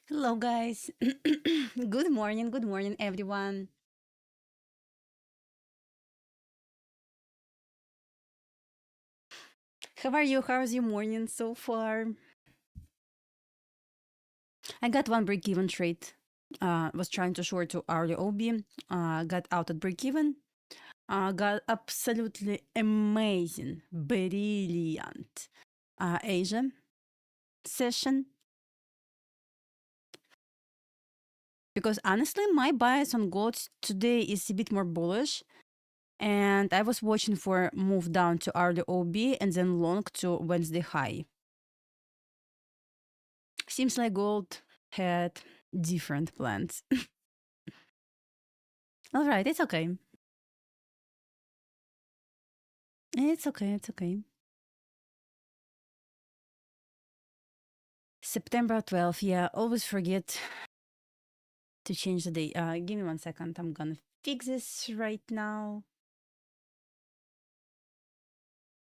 Hello, guys. Good morning, everyone. How are you? How's your morning so far? I got one break-even trade. Was trying to short to early OB. Got out at break-even. Got absolutely amazing, brilliant Asia session. Because honestly, my bias on gold today is a bit more bullish. And I was watching for move down to early OB and then long to Wednesday high. Seems like gold had different plans. All right, it's okay. It's okay, it's okay. September 12th, yeah, always forget to change the date. Give me 1 second. I'm gonna fix this right now.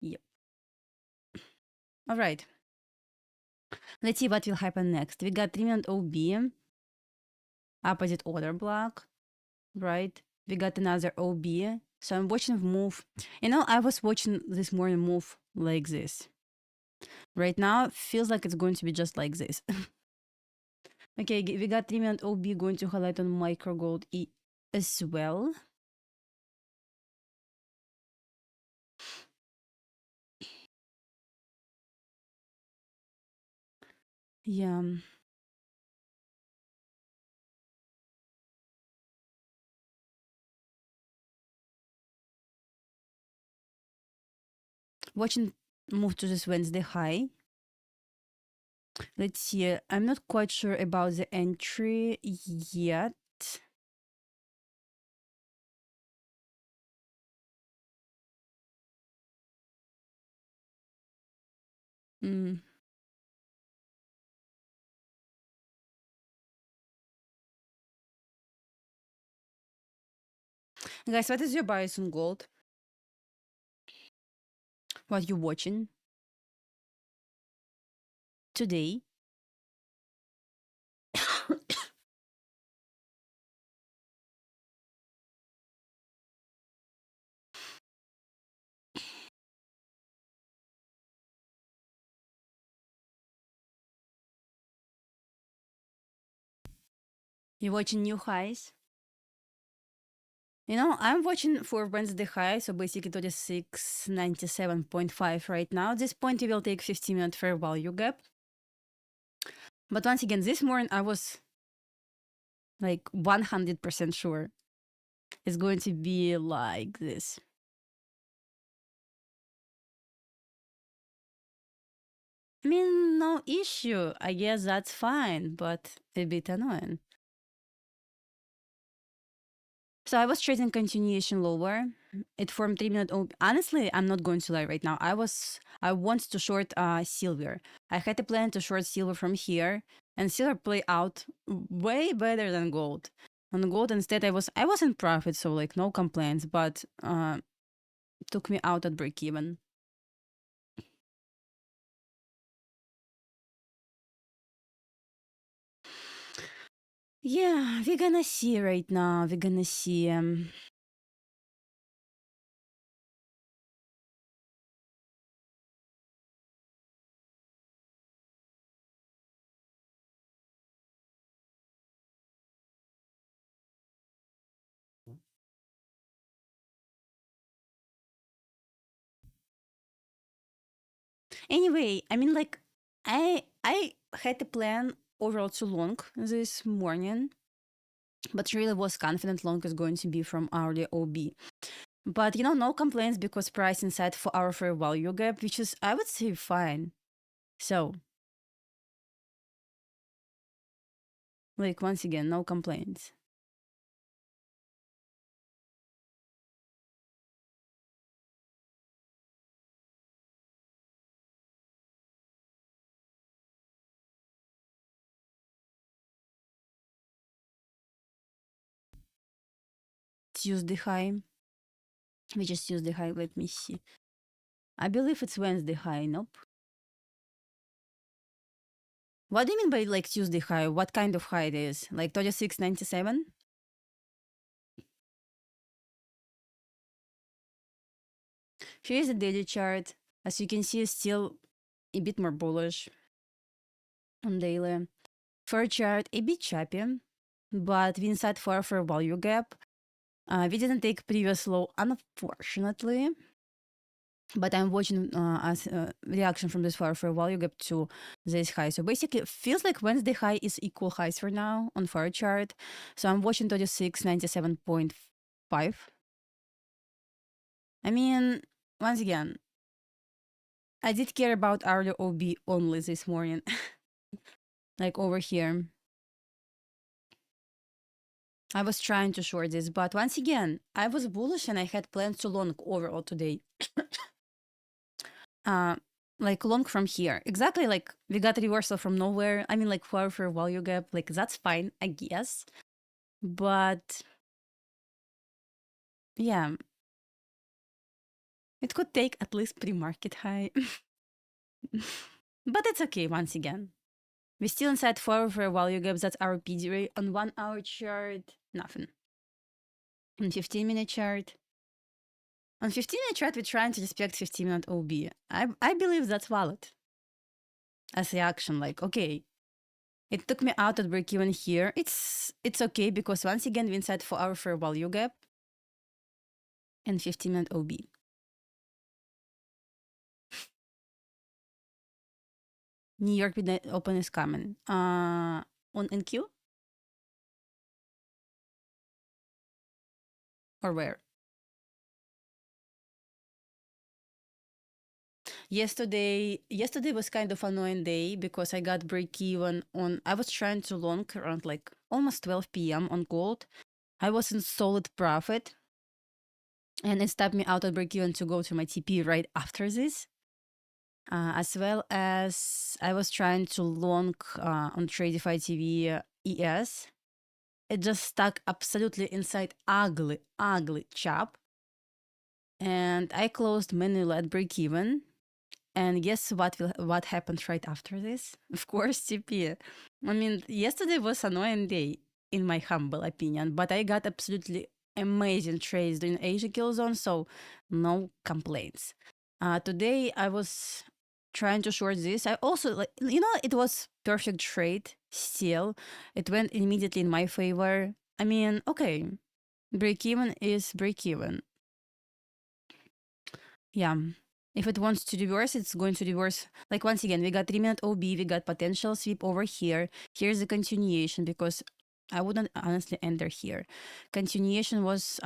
Yep. All right. Let's see what will happen next. We got 3-minute OB, opposite order block, right? We got another OB. So I'm watching move. I was watching this morning move like this. Right now, feels like it's going to be just like this. Okay, we got 3-minute OB going to highlight on micro gold as well. Yeah. Watching move to this Wednesday high. Let's see. I'm not quite sure about the entry yet. Mm. Guys, what is your bias on gold? What you watching today? You watching new highs? I'm watching for Wednesday high, so basically 2697.5 right now. At this point, it will take 15-minute fair value gap. But once again, this morning I was like 100% sure it's going to be like this. I mean, no issue. I guess that's fine, but a bit annoying. So I was trading continuation lower. It formed 3-minute. Honestly, I'm not going to lie right now. I want to short silver. I had a plan to short silver from here, and silver play out way better than gold. On gold instead, I was in profit, so like no complaints, but took me out at break even. Yeah, we're gonna see right now. We're gonna see. Anyway, I mean, like, I had a plan overall too long this morning, but really was confident long is going to be from hourly OB. But no complaints because price inside for our fair value gap, which is I would say fine. So, like once again, no complaints. Tuesday high. We just Tuesday high. Let me see. I believe it's Wednesday high. Nope. What do you mean by like Tuesday high? What kind of high it is? Like 36.97? Here is the daily chart. As you can see, still a bit more bullish on daily. For chart, a bit choppy, but we inside for a value gap. We didn't take previous low, unfortunately, but I'm watching as reaction from this for a value gap to this high. So basically, it feels like Wednesday high is equal highs for now on for chart. So I'm watching 36.97.5. I mean, once again, I did care about our OB only this morning, like over here. I was trying to short this, but once again, I was bullish and I had plans to long overall today. Like long from here. Exactly, like we got a reversal from nowhere. I mean, like for a value gap, like that's fine, I guess. But yeah, it could take at least pre-market high. But it's okay once again. We still inside for a value gap. That's our PD rate on 1 hour chart. Nothing. On 15-minute chart. On 15-minute chart, we're trying to respect 15-minute OB. I believe that's valid. As reaction, like, okay, it took me out at break even here. It's okay because once again, we inside for our fair value gap and 15-minute OB. New York midnight open is coming. On NQ? Or where? Yesterday was kind of annoying day because I got break even on. I was trying to long around like almost 12 p.m. on gold. I was in solid profit, and it stopped me out at break even to go to my TP right after this. As well as I was trying to long on Tradify TV ES. It just stuck absolutely inside ugly chop. And I closed manually at break even. And guess what happened right after this? Of course, TP. I mean, yesterday was annoying day, in my humble opinion, but I got absolutely amazing trades during Asia kill zone, so no complaints. Today I was trying to short this. I also like it was perfect trade still. It went immediately in my favor. I mean, okay, break even is break even. Yeah. If it wants to reverse, it's going to reverse. Like once again, we got 3-minute OB, we got potential sweep over here. Here's the continuation because I wouldn't honestly enter here. Continuation was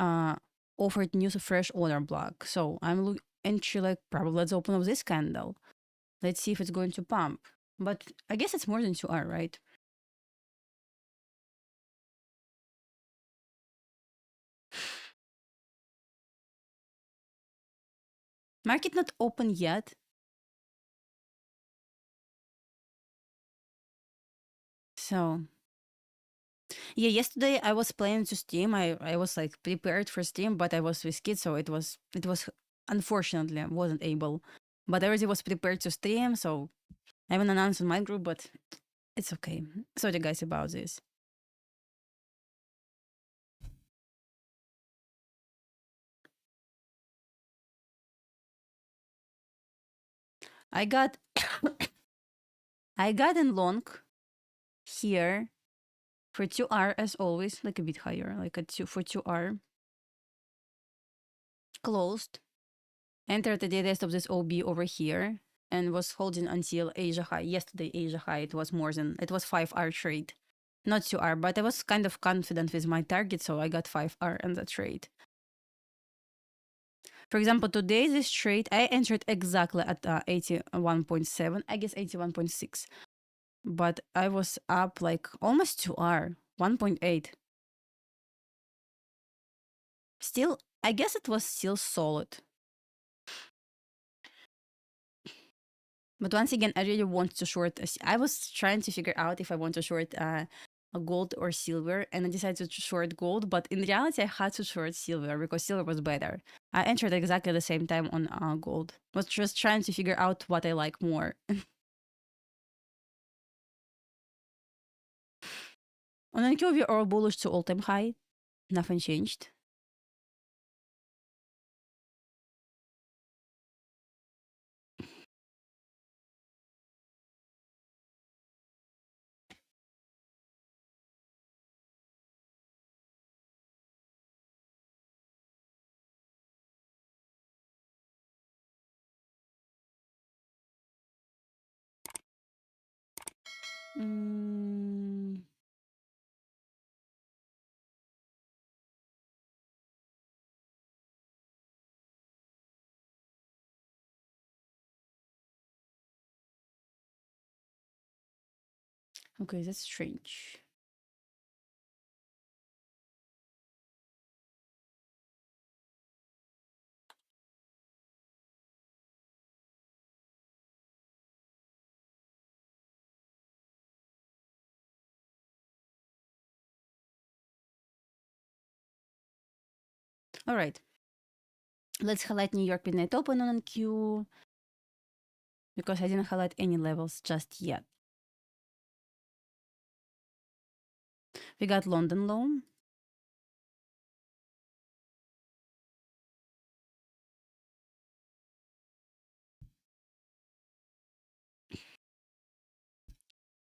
offered new fresh order block. So I'm entry like probably let's open up this candle. Let's see if it's going to pump. But I guess it's more than 2R, right? Market not open yet. So yeah, yesterday I was planning to stream. I was like prepared for stream, but I was with kids, so it was unfortunately I wasn't able. But I already was prepared to stream, so I haven't announced in my group, but it's okay. Sorry guys about this. I got I got in long here for 2R as always, like a bit higher, like a 2R. Closed. Entered the rest of this OB over here and was holding until Asia high. Yesterday Asia high it was 5R trade. Not 2R, but I was kind of confident with my target, so I got 5R in the trade. For example, today this trade, I entered exactly at 81.7, I guess 81.6. But I was up like almost 2R, 1.8. Still, I guess it was still solid. But once again, I really want to short. I was trying to figure out if I want to short a gold or silver, and I decided to short gold. But in reality, I had to short silver because silver was better. I entered exactly the same time on gold. Was just trying to figure out what I like more. On NQ, we are bullish to all-time high. Nothing changed. Okay, that's strange. All right. Let's highlight New York Midnight Open on NQ because I didn't highlight any levels just yet. We got London low.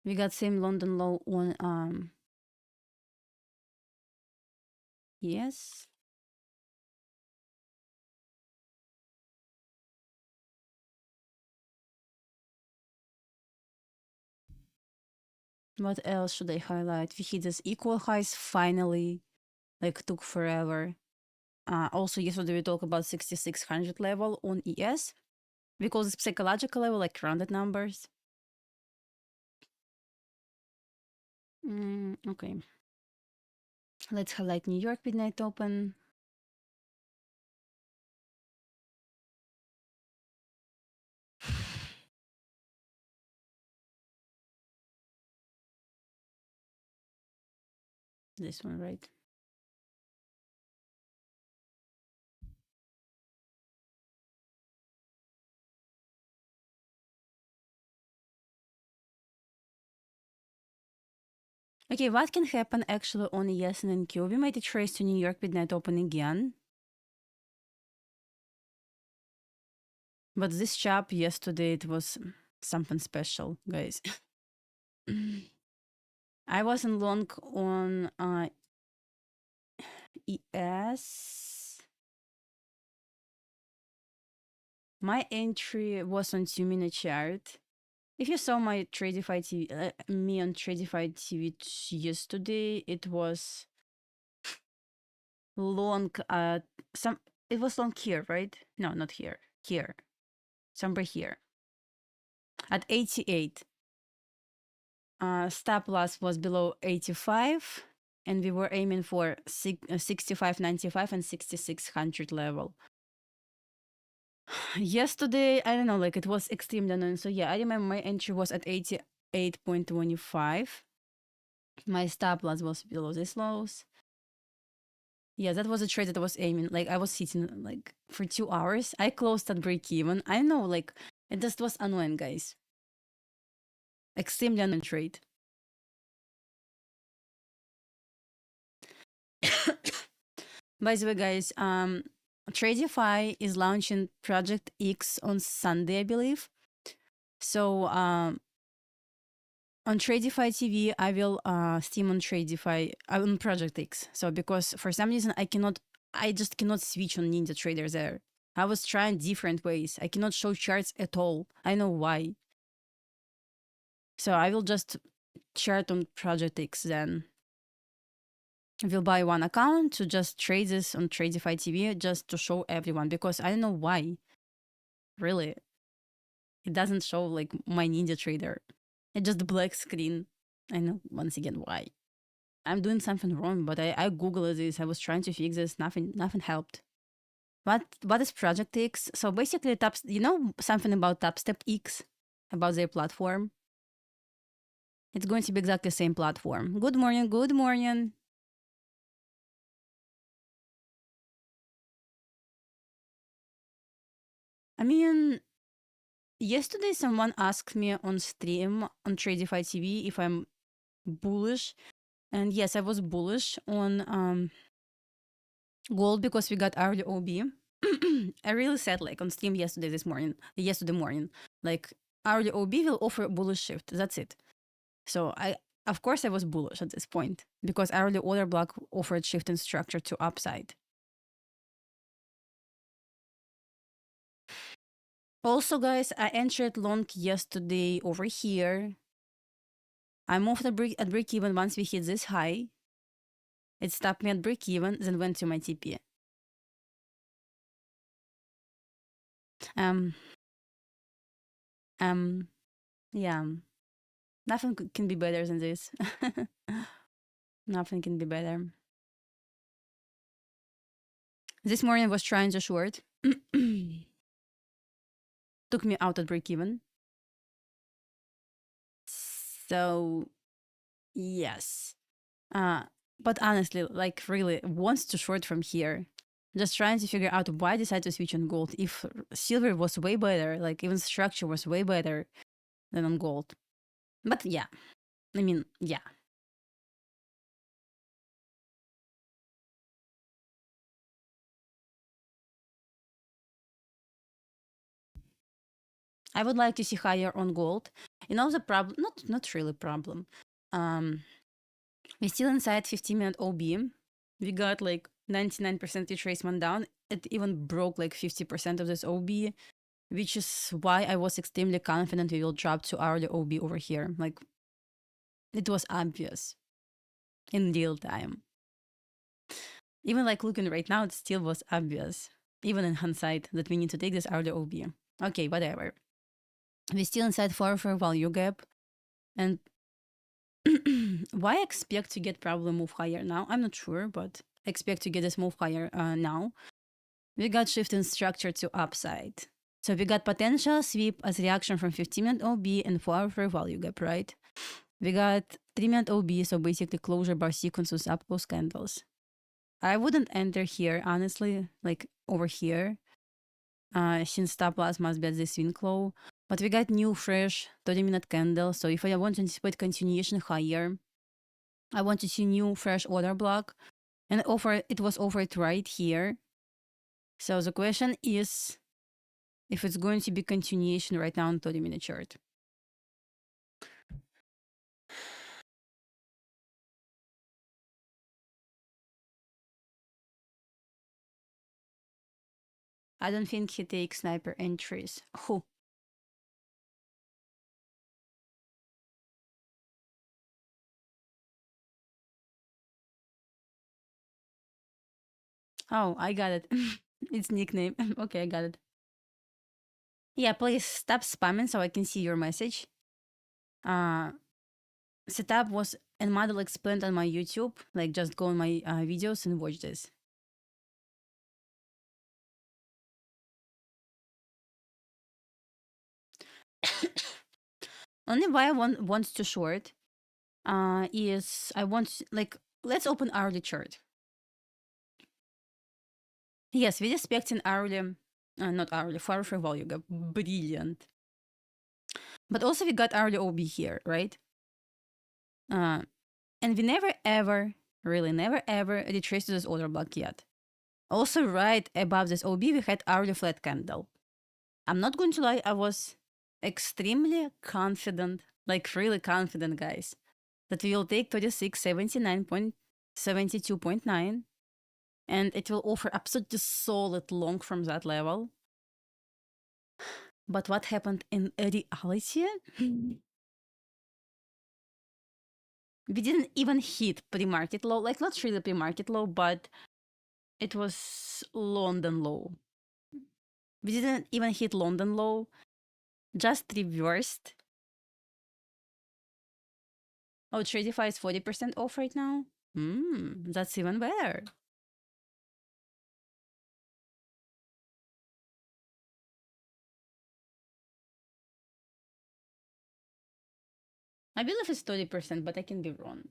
We got same London low on yes. What else should I highlight? We hit this equal highs finally. Like took forever. Also yesterday we talked about 6600 level on ES. We call this psychological level, like rounded numbers. Okay. Let's highlight New York Midnight Open. This one, right? Okay, what can happen actually on ES and NQ? We made a trace to New York Midnight Open again. But this chop yesterday, it was something special, guys. I was in long on ES. My entry was on 2-minute chart. If you saw my TradingView TV, me on TradingView TV yesterday, it was long. It was long here, right? No, not here. Here, somewhere here. At 88. Stop loss was below 85, and we were aiming for 65.95 and 6600 level. Yesterday, I don't know, like it was extreme dominance. So yeah, I remember my entry was at 88.25. My stop loss was below this lows. Yeah, that was a trade that I was aiming. Like I was sitting like for 2 hours. I closed at break even. I know, like it just was annoying, guys. Extremely annoying trade. By the way, guys, TradingView is launching Project X on Sunday, I believe. So on TradingView TV, I will stream on TradingView on Project X. So because for some reason I just cannot switch on NinjaTrader there. I was trying different ways. I cannot show charts at all. I know why. So I will just chart on Project X then. I will buy one account to just trade this on TradingView TV just to show everyone because I don't know why. Really, it doesn't show like my NinjaTrader. It's just the black screen. I know once again why. I'm doing something wrong, but I googled this. I was trying to fix this. Nothing helped. What is Project X? So basically, you know something about Tapstep X, about their platform. It's going to be exactly the same platform. Good morning. Good morning. I mean, yesterday someone asked me on stream on TradingView TV if I'm bullish, And yes, I was bullish on gold because we got hourly OB. I really said like on stream yesterday morning, like hourly OB will offer bullish shift. That's it. So of course I was bullish at this point because hourly order block offered shift in structure to upside. Also, guys, I entered long yesterday over here. I moved at break even once we hit this high. It stopped me at break even, then went to my TP. Um, yeah, nothing can be better than this. Nothing can be better. This morning I was trying to short. Took me out at break even. So, yes. But honestly, like really wants to short from here. Just trying to figure out why I decided to switch on gold. If silver was way better, like even structure was way better than on gold. But yeah, I mean, yeah. I would like to see higher on gold. You know the problem, not really problem. We're still inside 15-minute OB. We got like 99% retracement down. It even broke like 50% of this OB, which is why I was extremely confident we will drop to hourly OB over here. Like, it was obvious in real time. Even like looking right now, it still was obvious, even in hindsight, that we need to take this hourly OB. Okay, whatever. We're still inside for value gap. And why I expect to get probably move higher now? I'm not sure, but I expect to get this move higher now. We got shift in structure to upside. So we got potential sweep as reaction from 15-minute OB and 4-hour value gap, right? We got 3-minute OB, so basically closure bar sequence with up close candles. I wouldn't enter here, honestly, like over here, since stop loss must be at the swing low. But we got new fresh 30-minute candle, so if I want to anticipate continuation higher, I want to see new fresh order block, and it was offered right here. So the question is if it's going to be continuation right now on 30-minute chart. I don't think he takes sniper entries. Who? Oh, I got it. It's nickname. Okay, I got it. Yeah, please stop spamming so I can see your message. Setup was and model explained on my YouTube. Like, just go on my videos and watch this. Only why I want to short is I want, like, let's open hourly chart. Yes, we're expecting hourly, not hourly, for value gap. Brilliant. But also we got hourly OB here, right? And we never ever, really never ever retraced this order block yet. Also, right above this OB, we had hourly flat candle. I'm not going to lie, I was extremely confident, like really confident, guys, that we will take 3679.72.9 and it will offer absolutely solid long from that level. But what happened in reality? We didn't even hit pre-market low, like not really pre-market low, but it was London low. We didn't even hit London low, just reversed. Oh, Tradify is 40% off right now? That's even better. I believe it's 30%, but I can be wrong.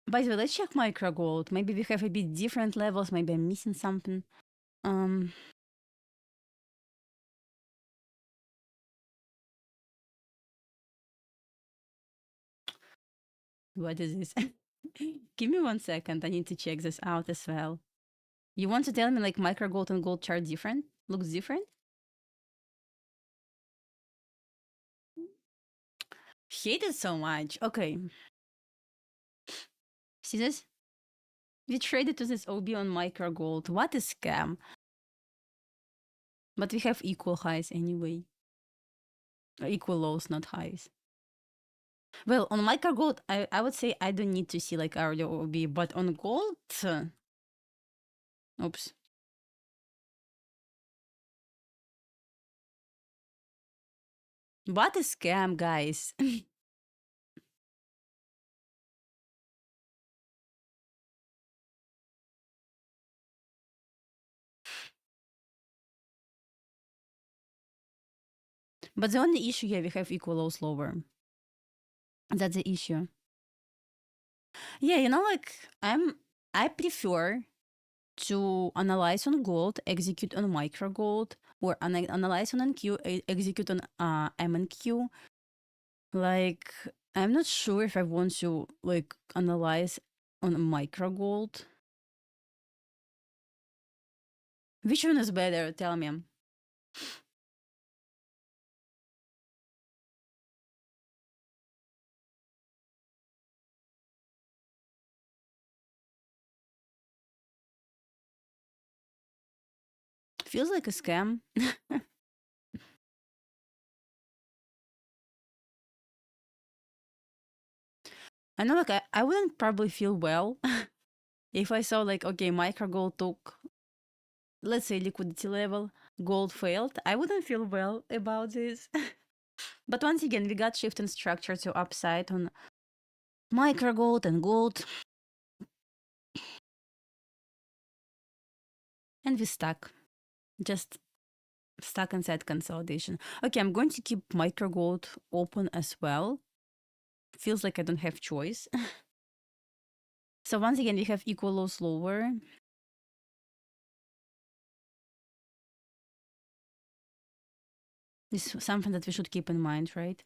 By the way, let's check micro gold. Maybe we have a bit different levels. Maybe I'm missing something. Um, what is this? Give me 1 second. I need to check this out as well. You want to tell me like micro gold and gold chart different? Looks different? Hate it so much. Okay. See this? We traded to this OB on micro gold. What a scam. But we have equal highs anyway. Equal lows, not highs. Well, on micro gold, I would say I don't need to see like hourly OB, but on gold, oops. What a scam, guys. But the only issue here, we have equal lows lower. That's the issue. Yeah, you know, like I prefer to analyze on gold, execute on micro gold, or analyze on NQ, execute on MNQ. Like, I'm not sure if I want to like analyze on micro gold. Which one is better? Tell me. Feels like a scam. I know, like I wouldn't probably feel well if I saw like, okay, micro gold took, let's say, liquidity level, gold failed. I wouldn't feel well about this. But once again, we got shift in structure to upside on micro gold and gold, and we stuck. Just stuck inside consolidation. Okay, I'm going to keep micro gold open as well. Feels like I don't have choice. So once again, we have equal lows lower. This is something that we should keep in mind, right?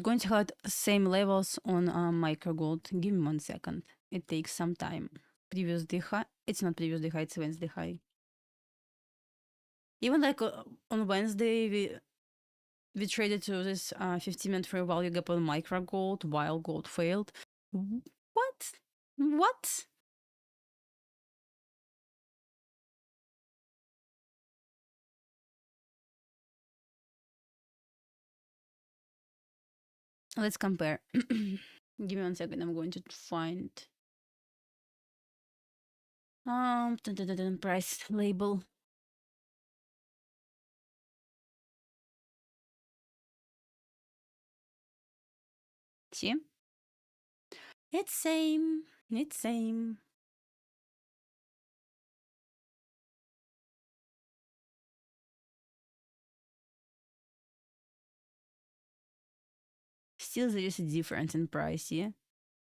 Going to have same levels on micro gold. Give me 1 second. It takes some time. Previous day high. It's not previous day high. It's Wednesday high. Even like on Wednesday, we traded to this 15-minute fair value gap on micro gold while gold failed. What? What? Let's compare. Give me 1 second. I'm going to find price label. See? It's same. It's same. Still, there is a difference in price, yeah,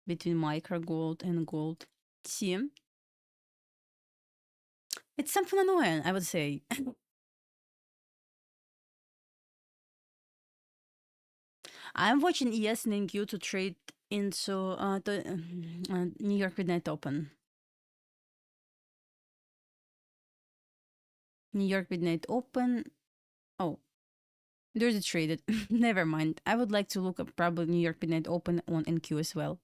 between micro gold and gold. See? It's something annoying, I would say. I'm watching ES and NQ to trade into New York Midnight Open. New York Midnight Open. Oh, there's a traded. Never mind. I would like to look up probably New York Midnight Open on NQ as well.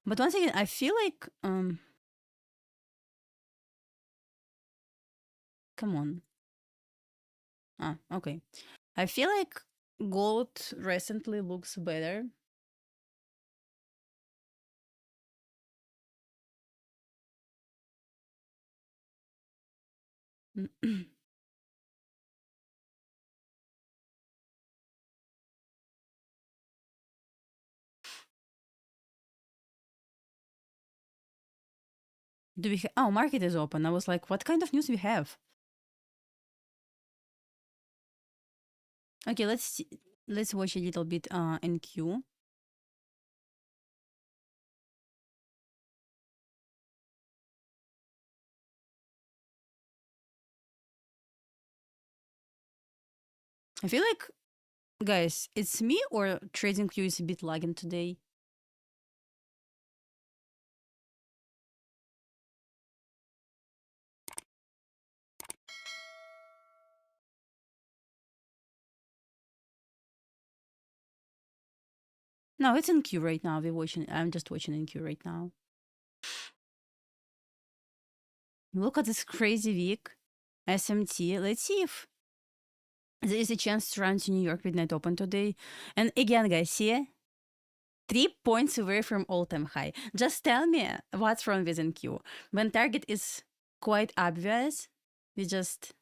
But once again, I feel like come on. Ah, okay. I feel like gold recently looks better. Do we oh, market is open. I was like, what kind of news we have? Okay, let's watch a little bit NQ. I feel like, guys, it's me or TradingView is a bit lagging today. No, it's in queue right now. I'm just watching in queue right now. Look at this crazy week. SMT. Let's see if there is a chance to run to New York midnight open today. And again, guys, see? 3 points away from all-time high. Just tell me what's wrong with NQ. When target is quite obvious, we just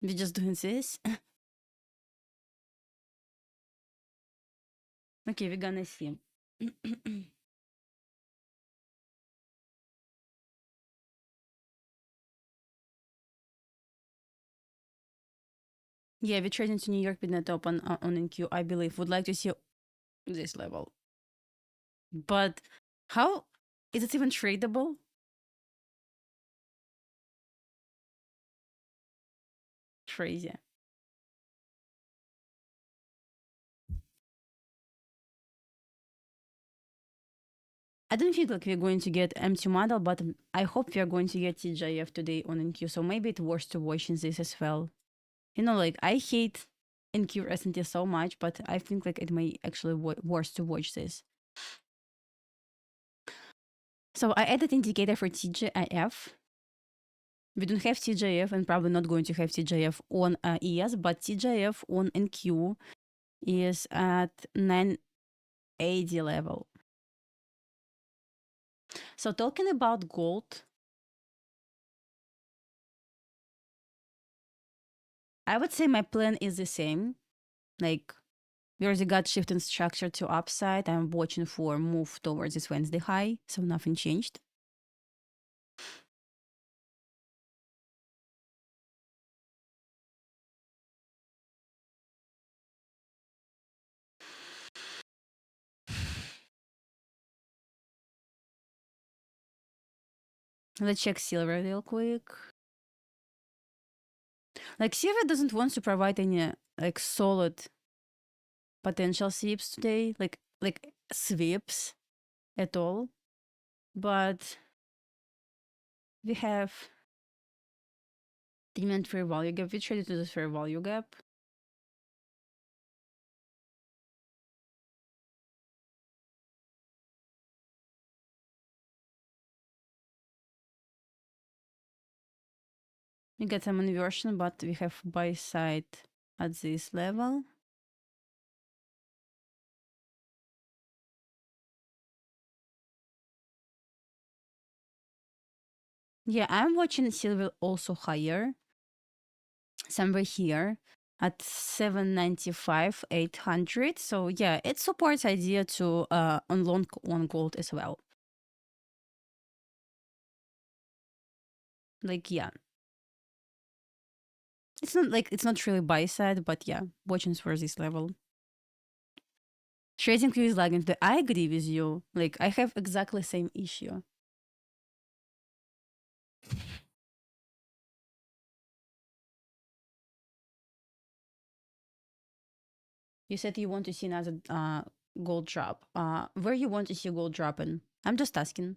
doing this. Okay, we're gonna see. Yeah, we're trading to New York midnight open on NQ, I believe. Would like to see this level. But how is it even tradable? Crazy. I don't think like we're going to get empty model, but I hope we are going to get TJF today on NQ. So maybe it's worth to watching this as well. You know, like I hate NQ recently so much, but I think like it may actually worth to watch this. So I added indicator for TJF. We don't have TJF and probably not going to have TJF on ES, but TJF on NQ is at 980 level. So talking about gold, I would say my plan is the same. Like we already got shift in structure to upside. I'm watching for move towards this Wednesday high, so nothing changed. Let's check silver real quick. Like silver doesn't want to provide any like solid potential sweeps today, like sweeps at all. But we have demand fair value gap. We traded to the fair value gap. We get some inversion, but we have buy side at this level. Yeah, I'm watching silver also higher, somewhere here at 795, 800. So yeah, it supports idea to on long on gold as well. Like yeah, it's not really buy side, but yeah, watching for this level. TradingView is lagging. I agree with you. Like I have exactly same issue. You said you want to see another gold drop. Where you want to see gold dropping? I'm just asking.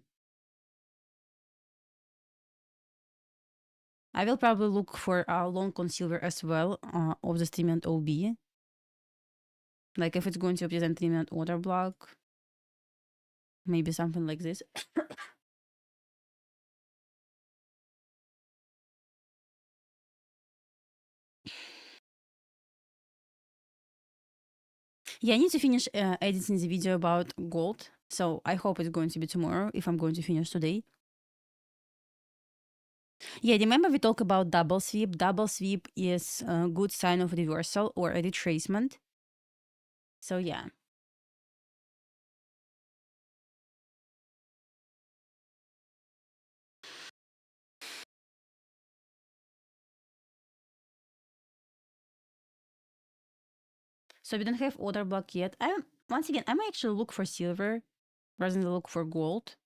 I will probably look for a long on silver as well of the streaming OB. Like if it's going to represent streaming order block, maybe something like this. Yeah, I need to finish editing the video about gold. So I hope it's going to be tomorrow if I'm going to finish today. Yeah, remember we talked about double sweep. Double sweep is a good sign of reversal or a retracement. So yeah. So we don't have order block yet. Once again, I might actually look for silver rather than look for gold.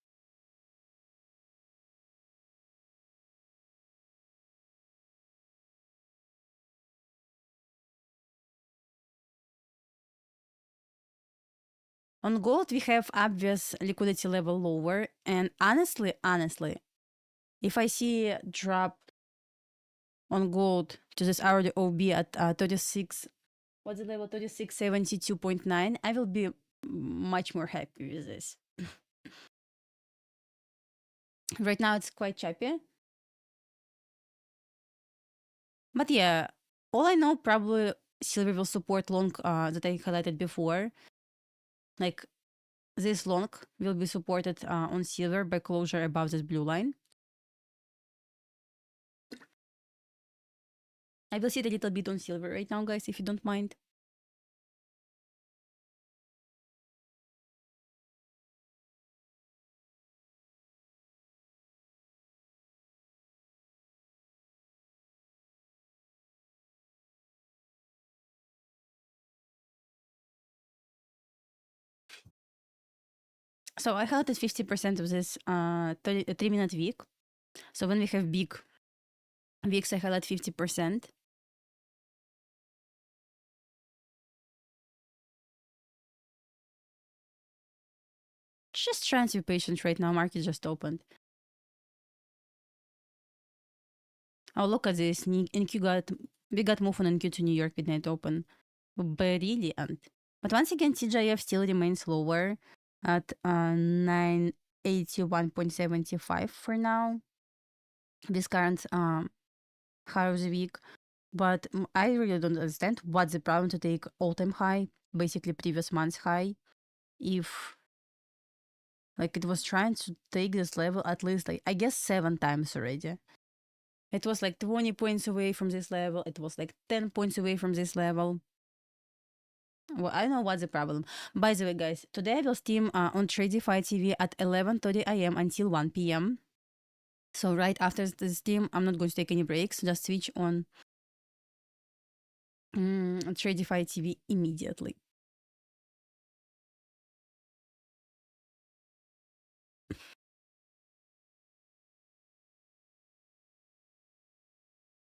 On gold, we have obvious liquidity level lower. And honestly, if I see a drop on gold to this hourly OB at 36, what's the level? 3672.9, I will be much more happy with this. Right now, it's quite choppy. But yeah, all I know, probably silver will support long that I highlighted before. Like this long will be supported on silver by closure above this blue line. I will sit a little bit on silver right now, guys, if you don't mind. So I highlighted 50% of this 3-minute wick. So when we have big wicks, I highlight 50%. Just trying to be patient right now. Market just opened. Oh, look at this. We got move on NQ to New York midnight open. Brilliant. But once again, TGIF still remains lower at 981.75 for now. This current high of the week. But I really don't understand what's the problem to take all-time high, basically previous month's high, if like it was trying to take this level at least, like, I guess 7 times already. It was like 20 points away from this level. It was like 10 points away from this level. Well, I don't know what's the problem. By the way, guys, today I will stream on TradingView TV at 11:30 a.m. until 1 p.m. So right after the stream, I'm not going to take any breaks. Just switch on TradingView TV immediately.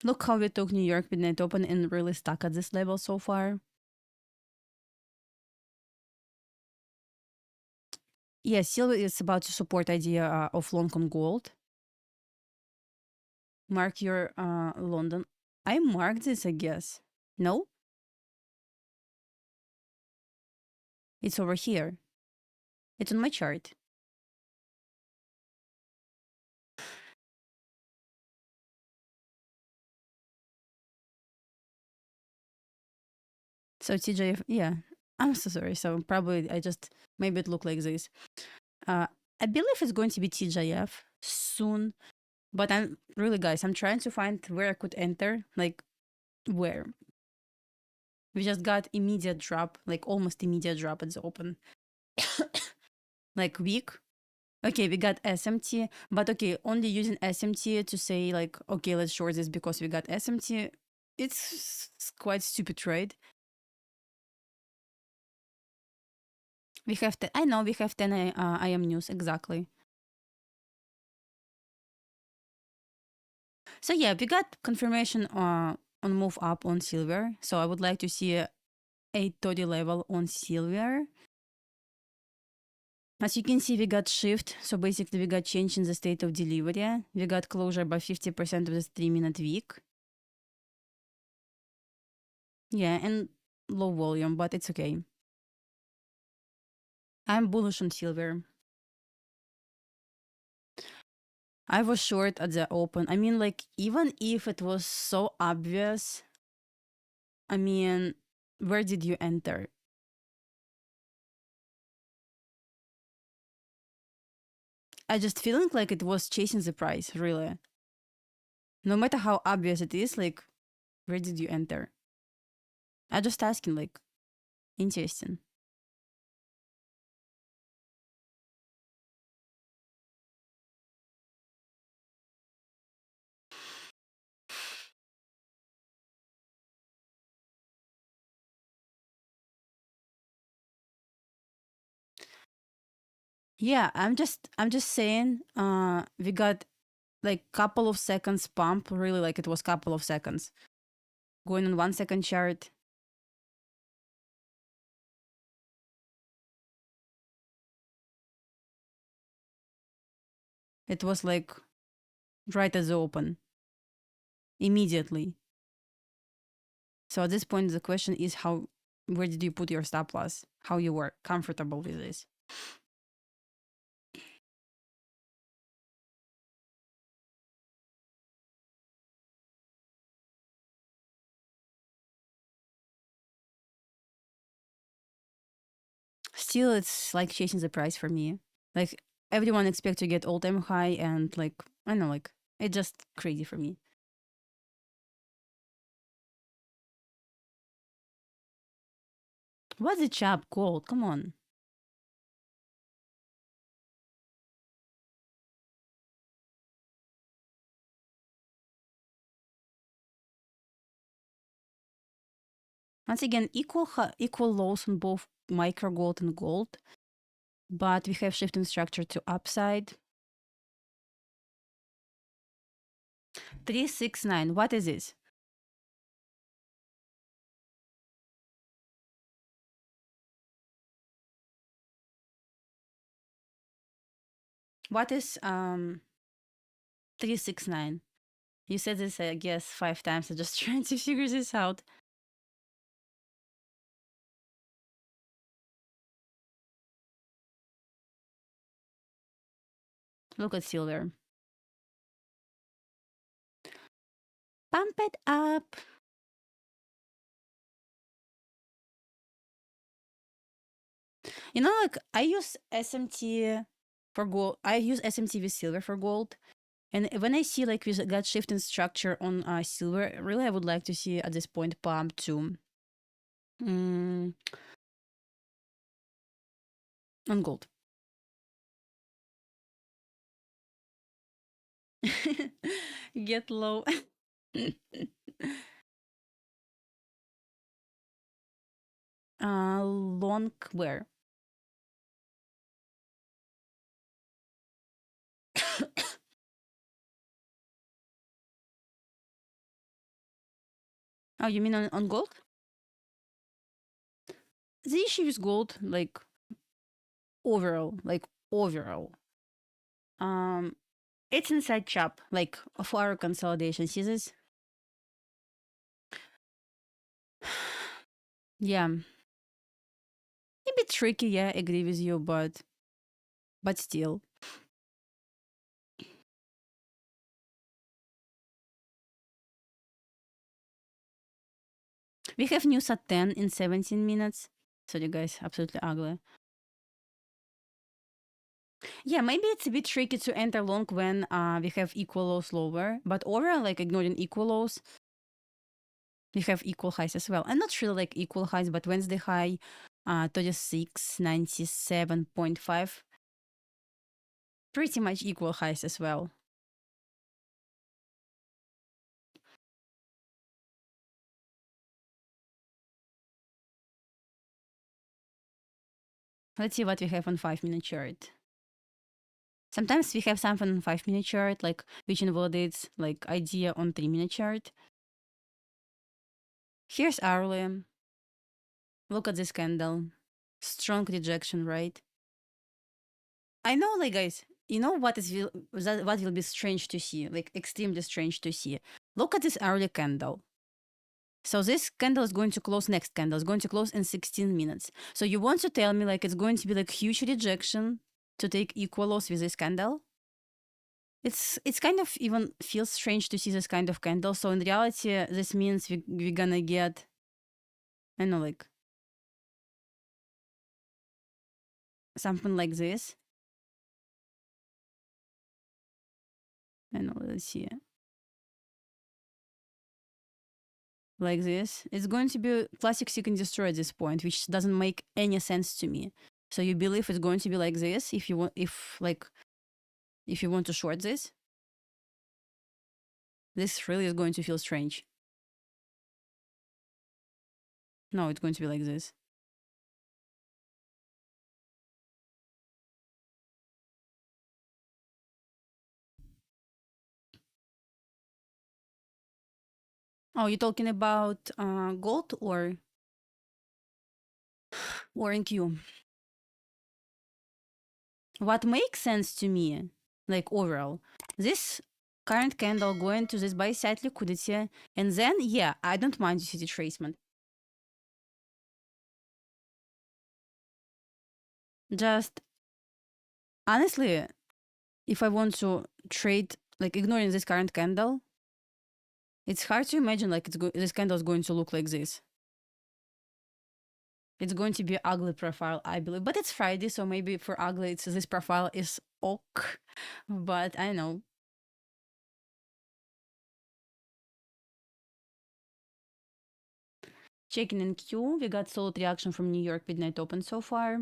Look how we took New York midnight open and really stuck at this level so far. Yeah, silver is about to support idea of long on gold. Mark your London. I marked this, I guess. No? It's over here. It's on my chart. So TJF, yeah. I'm so sorry. So probably I just maybe it looked like this. I believe it's going to be TJF soon. But I'm really, guys, I'm trying to find where I could enter. Like where? We just got immediate drop, like almost immediate drop at the open. Like weak. Okay, we got SMT, but okay, only using SMT to say like, okay, let's short this because we got SMT. It's quite stupid trade. We have I know we have 10 IM news exactly. So yeah, we got confirmation on move up on silver. So I would like to see a 830 level on silver. As you can see, we got shift. So basically, we got change in the state of delivery. We got closure by 50% of this 3-minute wick. Yeah, and low volume, but it's okay. I'm bullish on silver. I was short at the open. I mean, like, even if it was so obvious, I mean, where did you enter? I just feeling like it was chasing the price, really. No matter how obvious it is, like, where did you enter? I just asking, like, interesting. Yeah, I'm just saying, we got like couple of seconds pump, really, like it was couple of seconds. Going on 1 second chart. It was like right as the open. Immediately. So at this point the question is where did you put your stop loss? How you were comfortable with this? Still, it's like chasing the price for me. Like everyone expect to get all-time high, and like I don't know, like it's just crazy for me. What's the chap called? Come on. Once again, equal lows on both micro gold and gold, but we have shifting structure to upside. 369. What is this? What is 369? You said this, I guess, 5 times. I'm just trying to figure this out. Look at silver. Pump it up. You know, like I use SMT for gold. I use SMT with silver for gold. And when I see like we got shift in structure on silver, really I would like to see at this point pump to mm, on gold. Get low. Long where? Oh, you mean on gold? The issue with gold, like overall, um, it's inside chop, like for our consolidation. See this? Yeah, a bit tricky. Yeah, agree with you, but still, we have news at 10 in 17 minutes. So you guys, absolutely ugly. Yeah, maybe it's a bit tricky to enter long when we have equal lows lower, but overall, like ignoring equal lows, we have equal highs as well. And not really like equal highs, but Wednesday high, 3697.5, pretty much equal highs as well. Let's see what we have on 5 minute chart. Sometimes we have something on 5 minute chart, like which invalidates like idea on 3 minute chart. Here's hourly. Look at this candle. Strong rejection, right? I know, like guys, you know what will be strange to see, like extremely strange to see. Look at this hourly candle. So this candle is going to close, next candle is going to close in 16 minutes. So you want to tell me like it's going to be like huge rejection to take equal loss with this candle? It's kind of even feels strange to see this kind of candle. So in reality, this means we're gonna get, I don't know, like something like this. I know, let's see. Like this. It's going to be classic seek and destroy at this point, which doesn't make any sense to me. So you believe it's going to be like this if you want, if you want to short this? This really is going to feel strange. No, it's going to be like this. Oh, you're talking about gold or in Q? What makes sense to me, like overall, this current candle going to this buy side liquidity, and then yeah, I don't mind USD retracement. Just honestly, if I want to trade, like ignoring this current candle, it's hard to imagine like this candle is going to look like this. It's going to be an ugly profile, I believe. But it's Friday, so maybe for ugly, this profile is ok. But I don't know. Checking in Q, we got solid reaction from New York midnight open so far.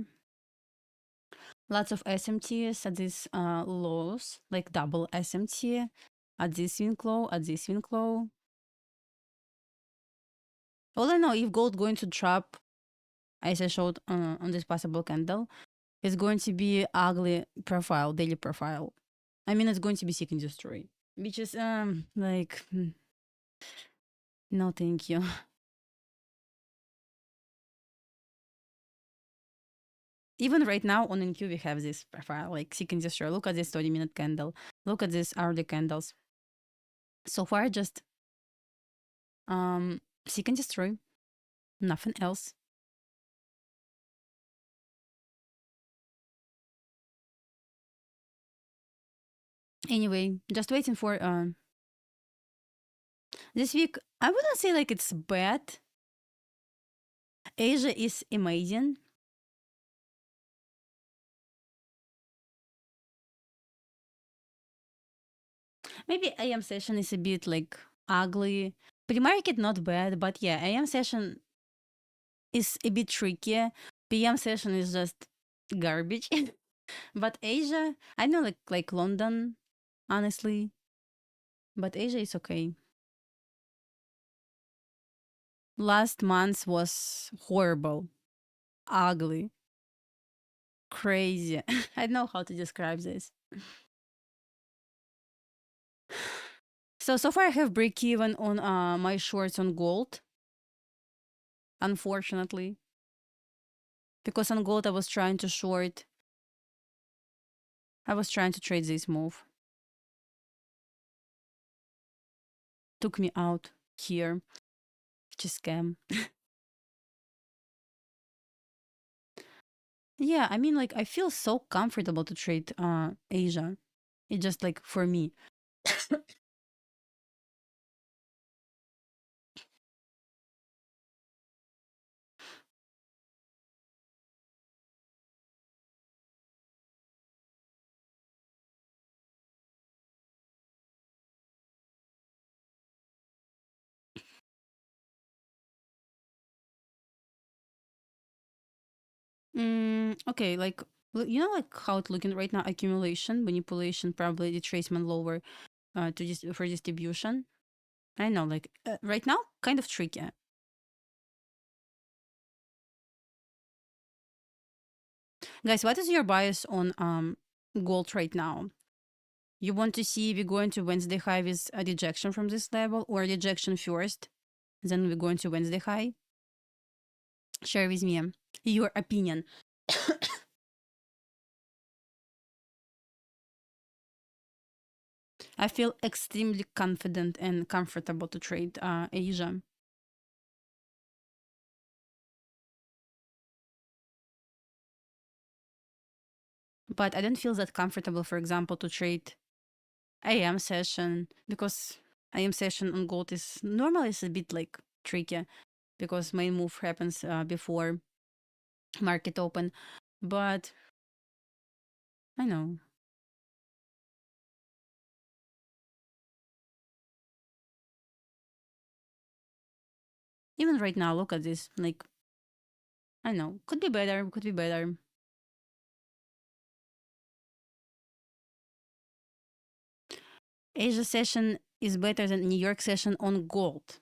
Lots of SMTs at these lows, like double SMT at this swing low, at this swing low. All I know, if gold going to drop, as I showed on this possible candle, it's going to be ugly profile, daily profile. I mean, it's going to be seek and destroy, which is like no, thank you. Even right now on NQ, we have this profile like seek and destroy. Look at this 30-minute candle. Look at these hourly candles. So far, just seek and destroy. Nothing else. Anyway, just waiting for this week. I wouldn't say like it's bad. Asia is amazing. Maybe AM session is a bit like ugly. Pre-market not bad, but yeah, AM session is a bit tricky. PM session is just garbage. But Asia, I know like London, honestly. But Asia is okay. Last month was horrible, ugly, crazy. I don't know how to describe this. So far I have break even on my shorts on gold, unfortunately. Because on gold I was trying to short. I was trying to trade this move. Took me out here. Just scam. Yeah, I mean like I feel so comfortable to trade Asia. It's just like for me. Okay, like you know, like how it's looking right now: accumulation, manipulation, probably retracement lower for distribution. I know, like right now, kind of tricky. Guys, what is your bias on gold right now? You want to see if we're going to Wednesday high with a rejection from this level, or rejection first, then we're going to Wednesday high? Share with me your opinion. I feel extremely confident and comfortable to trade Asia. But I don't feel that comfortable, for example, to trade AM session, because AM session on gold is normally is a bit like tricky because main move happens before market open. But I know. Even right now, look at this. Like, I know. Could be better. Could be better. Asia session is better than New York session on gold.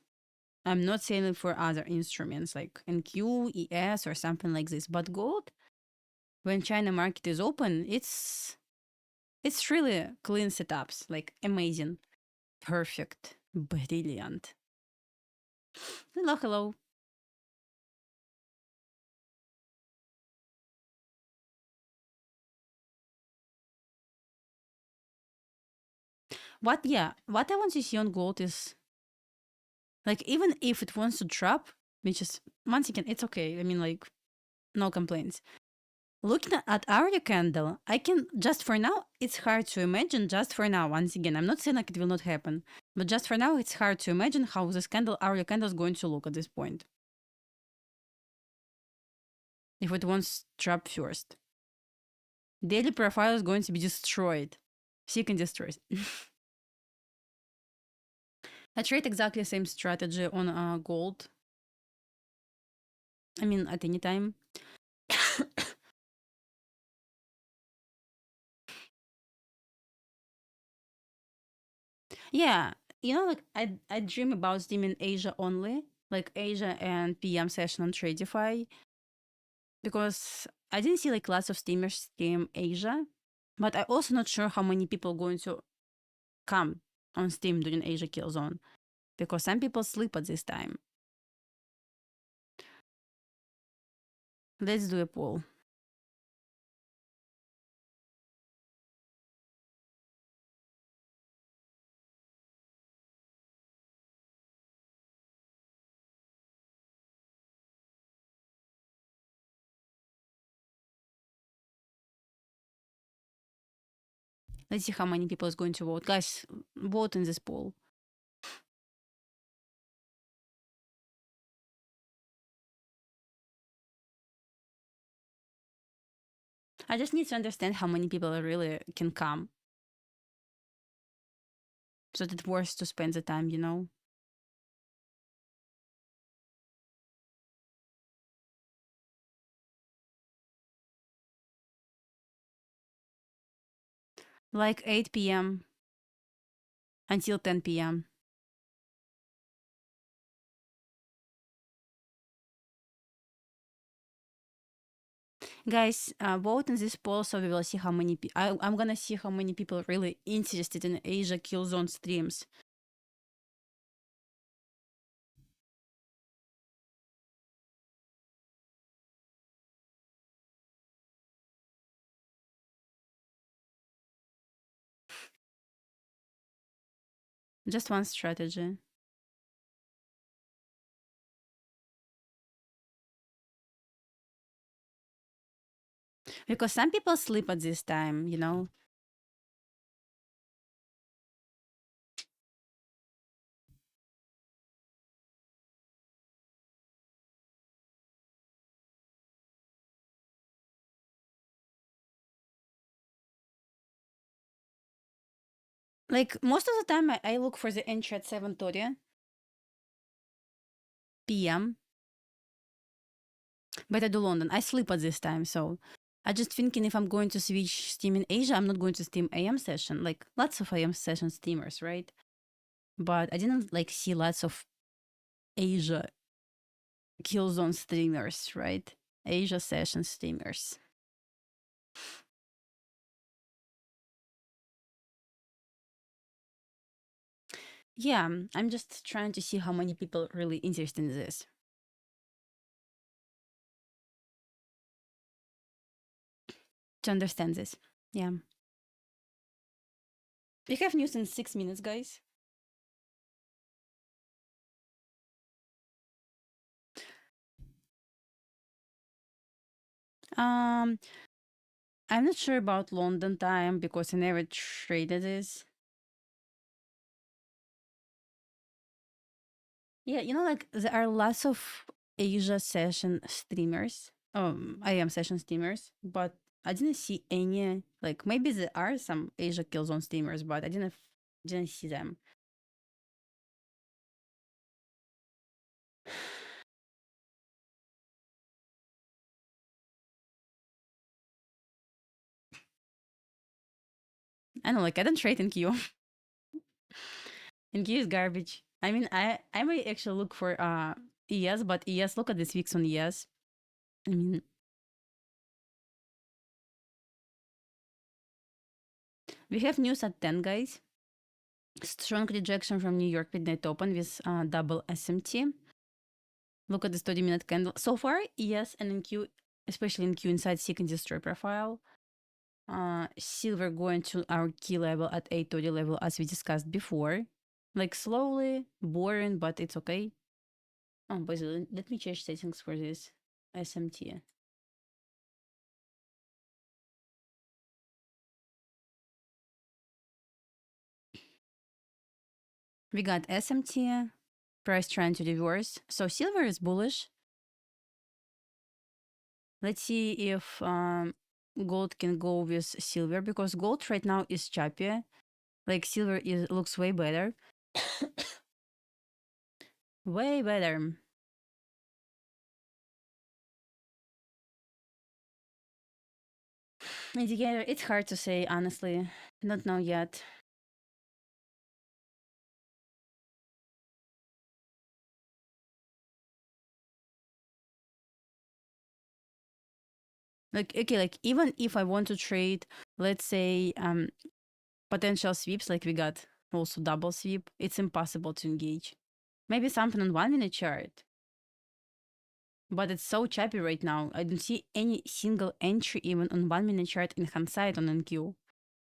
I'm not saying it for other instruments like NQ, ES, or something like this. But gold, when China market is open, it's really clean setups. Like amazing, perfect, brilliant. Hello, hello. What I want to see on gold is, like, even if it wants to drop, which is, once again, it's okay. I mean, like, no complaints. Looking at hourly candle, I can, just for now, it's hard to imagine, just for now, once again, I'm not saying like it will not happen, but just for now, it's hard to imagine how this hourly candle is going to look at this point. If it wants to drop first. Daily profile is going to be destroyed. Seek and destroy. I trade exactly the same strategy on gold. I mean, at any time. Yeah, like I dream about steaming Asia only, like Asia and PM session on Tradify, because I didn't see like lots of steamers steam Asia, but I also not sure how many people going to come on Steam during Asia kill zone, because some people sleep at this time. Let's do a poll. Let's see how many people is going to vote. Guys, vote in this poll. I just need to understand how many people really can come, so that it's worth to spend the time. Like 8 p.m. until 10 p.m. Guys, vote in this poll so we will see how many I'm gonna see how many people are really interested in Asia Killzone streams. Just one strategy. Because some people sleep at this time. Like, most of the time, I look for the entry at 7:30 p.m. But I do London. I sleep at this time, so I just thinking if I'm going to switch Steam in Asia, I'm not going to Steam AM session. Like, lots of AM session steamers, right? But I didn't like see lots of Asia Killzone streamers, right? Asia session streamers. Yeah, I'm just trying to see how many people really interested in this. To understand this. Yeah. We have news in 6 minutes, guys. Um, I'm not sure about London time because I never traded this. Yeah, like there are lots of Asia session streamers. I am session streamers, but I didn't see any. Like, maybe there are some Asia Killzone streamers, but I didn't see them. I don't know, like, I don't trade in Q. In Q is garbage. I mean, I might actually look for ES, but ES, look at this week's on ES. I mean, we have news at 10, guys. Strong rejection from New York midnight open with double SMT. Look at this 30-minute candle. So far, yes, and in Q, especially in Q inside seek and destroy profile. Silver going to our key level at 830 level as we discussed before. Like slowly, boring, but it's okay. Oh, basically, let me change settings for this SMT. We got SMT, price trying to reverse. So silver is bullish. Let's see if gold can go with silver because gold right now is choppy. Like silver looks way better. Way better. Indicator, it's hard to say, honestly. Don't know yet. Like, okay, like even if I want to trade, let's say, potential sweeps, like we got also double sweep, it's impossible to engage. Maybe something on 1 minute chart. But it's so choppy right now. I don't see any single entry even on 1 minute chart in hindsight on NQ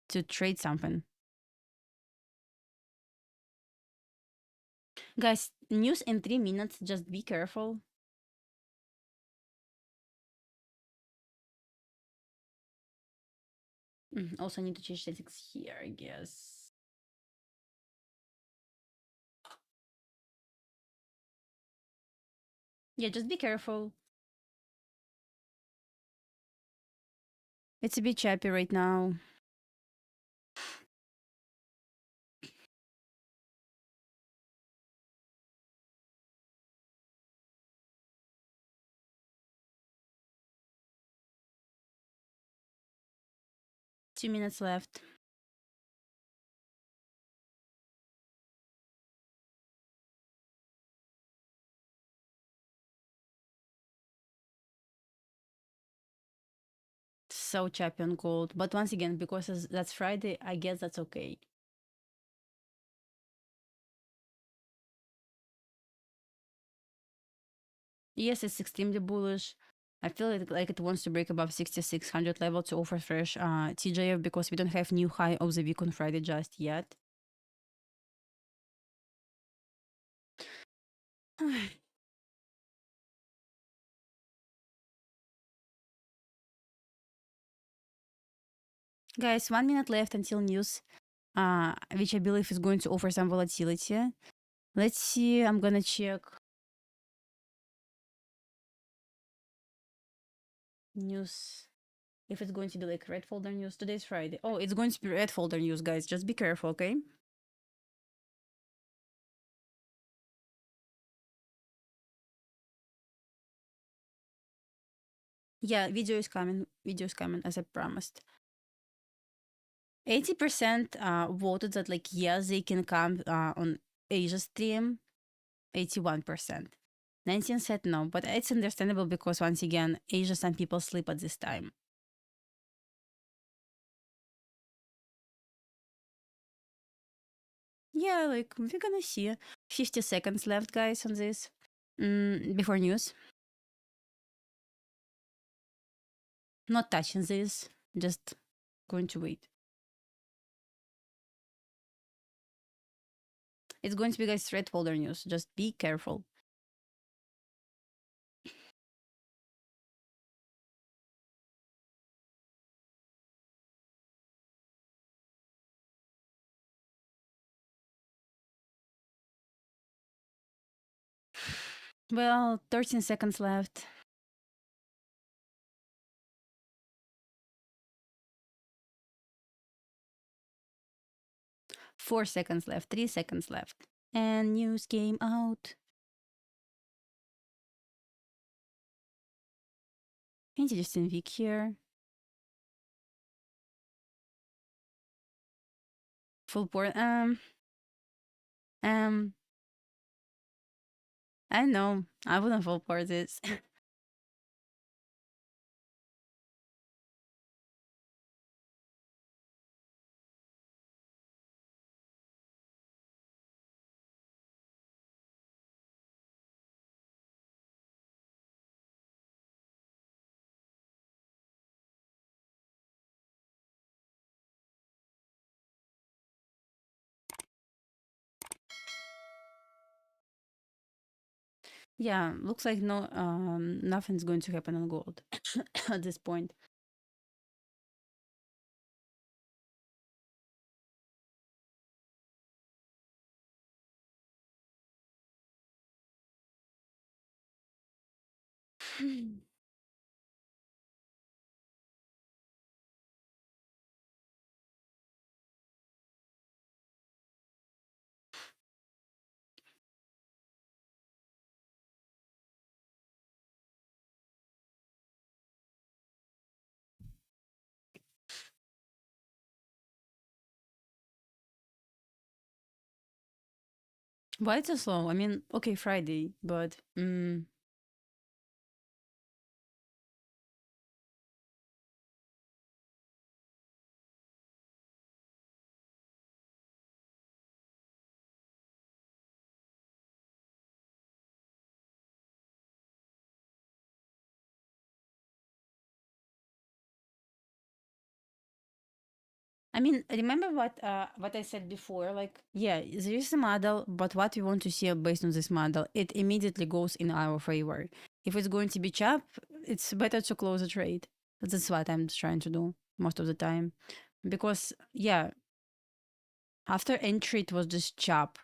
to trade something. Guys, news in 3 minutes, just be careful. Also need to change settings here, I guess. Yeah, just be careful. It's a bit choppy right now. Two minutes left. So choppy on gold. But once again, because that's Friday, I guess that's okay. Yes, it's extremely bullish. I feel like it wants to break above 6600 level to offer fresh TJF because we don't have new high of the week on Friday just yet. Guys, 1 minute left until news, which I believe is going to offer some volatility. Let's see. I'm gonna check news if it's going to be like red folder news. Today's Friday. Oh, it's going to be red folder news, guys. Just be careful, okay? Yeah, video is coming. Video is coming as I promised. 80% voted that like yes, they can come on Asia stream. 81%. 19 said no, but it's understandable because once again, Asia, some people sleep at this time. Yeah, like we're gonna see. 50 seconds left, guys, on this. Before news. Not touching this. Just going to wait. It's going to be, guys, red folder news. Just be careful. Well, 13 seconds left. 4 seconds left. 3 seconds left. And news came out. Interesting week here. Full port. I know. I wouldn't full port this. Yeah, looks like nothing's going to happen on gold at this point. Why it's so slow? I mean, okay, Friday, but I mean, remember what I said before? Like, yeah, there is a model, but what we want to see based on this model, it immediately goes in our favor. If it's going to be chop, it's better to close a trade. That's what I'm trying to do most of the time, because yeah, after entry it was just chop,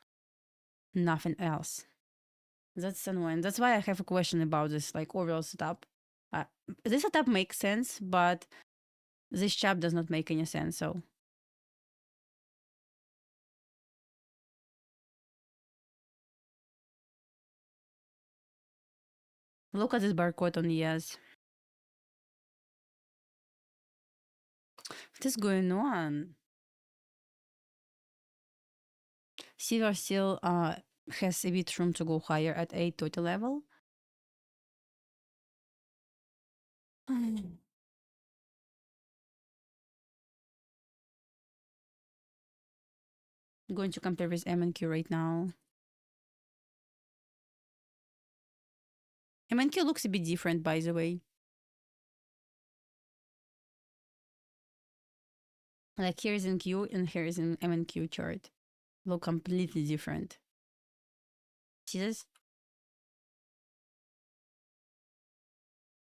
nothing else. That's annoying. That's why I have a question about this like overall setup. Uh, this setup makes sense, but this chop does not make any sense. So look at this barcode on ES. What is going on? Silver still has a bit room to go higher at 830 level. I'm going to compare with MNQ right now. MNQ looks a bit different, by the way. Like here is in Q and here is in MNQ chart. Look completely different. See this?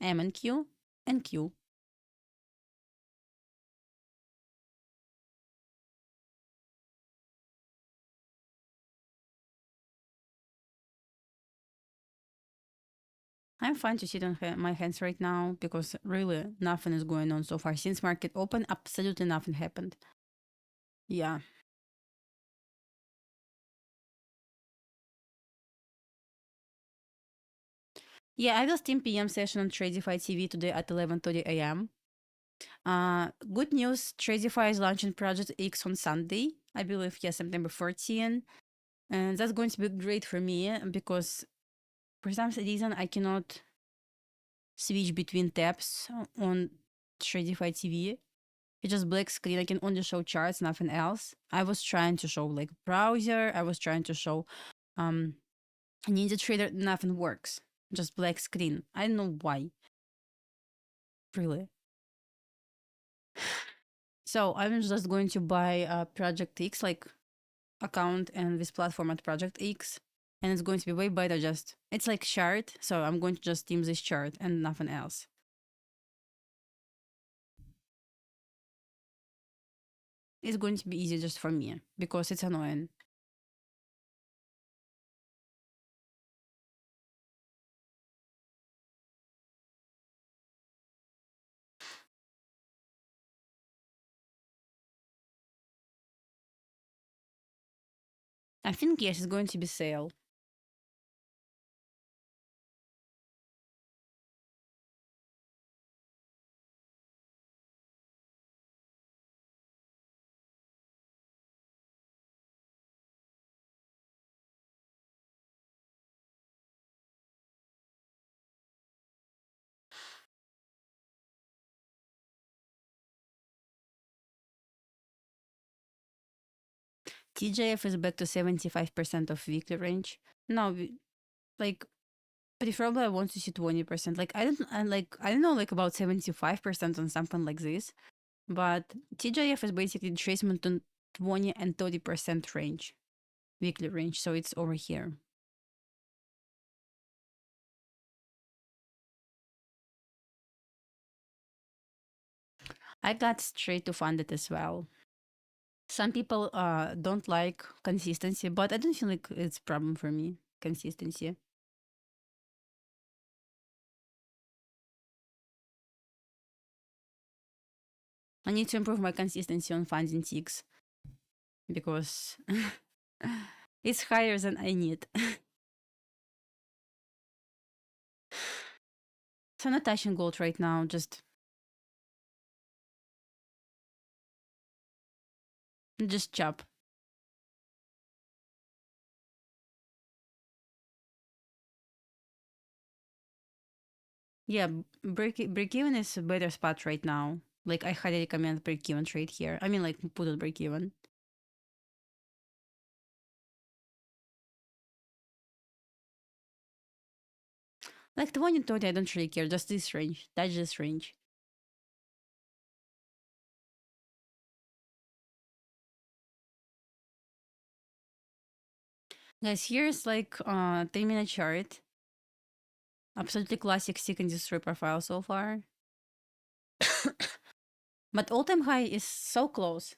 MNQ and Q. I'm fine to sit on my hands right now because really nothing is going on so far. Since market open, absolutely nothing happened. Yeah. Yeah, I will stream PM session on TradingView TV today at 11:30 a.m. Good news, TradingView is launching Project X on Sunday. I believe, yes, September 14. And that's going to be great for me because for some reason I cannot switch between tabs on TradingView TV. It's just black screen. I can only show charts, nothing else. I was trying to show like browser. I was trying to show um Ninja Trader. Nothing works. Just black screen. I don't know why. Really. So I'm just going to buy Project X, like account and this platform at Project X. And it's going to be way better. Just it's like chart. So I'm going to just team this chart and nothing else. It's going to be easy just for me because it's annoying. I think yes, it's going to be sale. TJF is back to 75% of weekly range. No, like preferably I want to see 20%. Like I don't know like about 75% on something like this. But TJF is basically tracement on 20 and 30% range, weekly range. So it's over here. I got straight to fund it as well. Some people don't like consistency, but I don't feel like it's a problem for me. Consistency. I need to improve my consistency on funding ticks because it's higher than I need. So I'm not touching gold right now, just chop. Yeah, break even is a better spot right now. Like I highly recommend break even trade here. I mean, like put it break even. Like the one in 30, I don't really care. Just this range. Touch this range. Guys, here's like 3-minute chart. Absolutely classic stick industry profile so far. But all-time high is so close.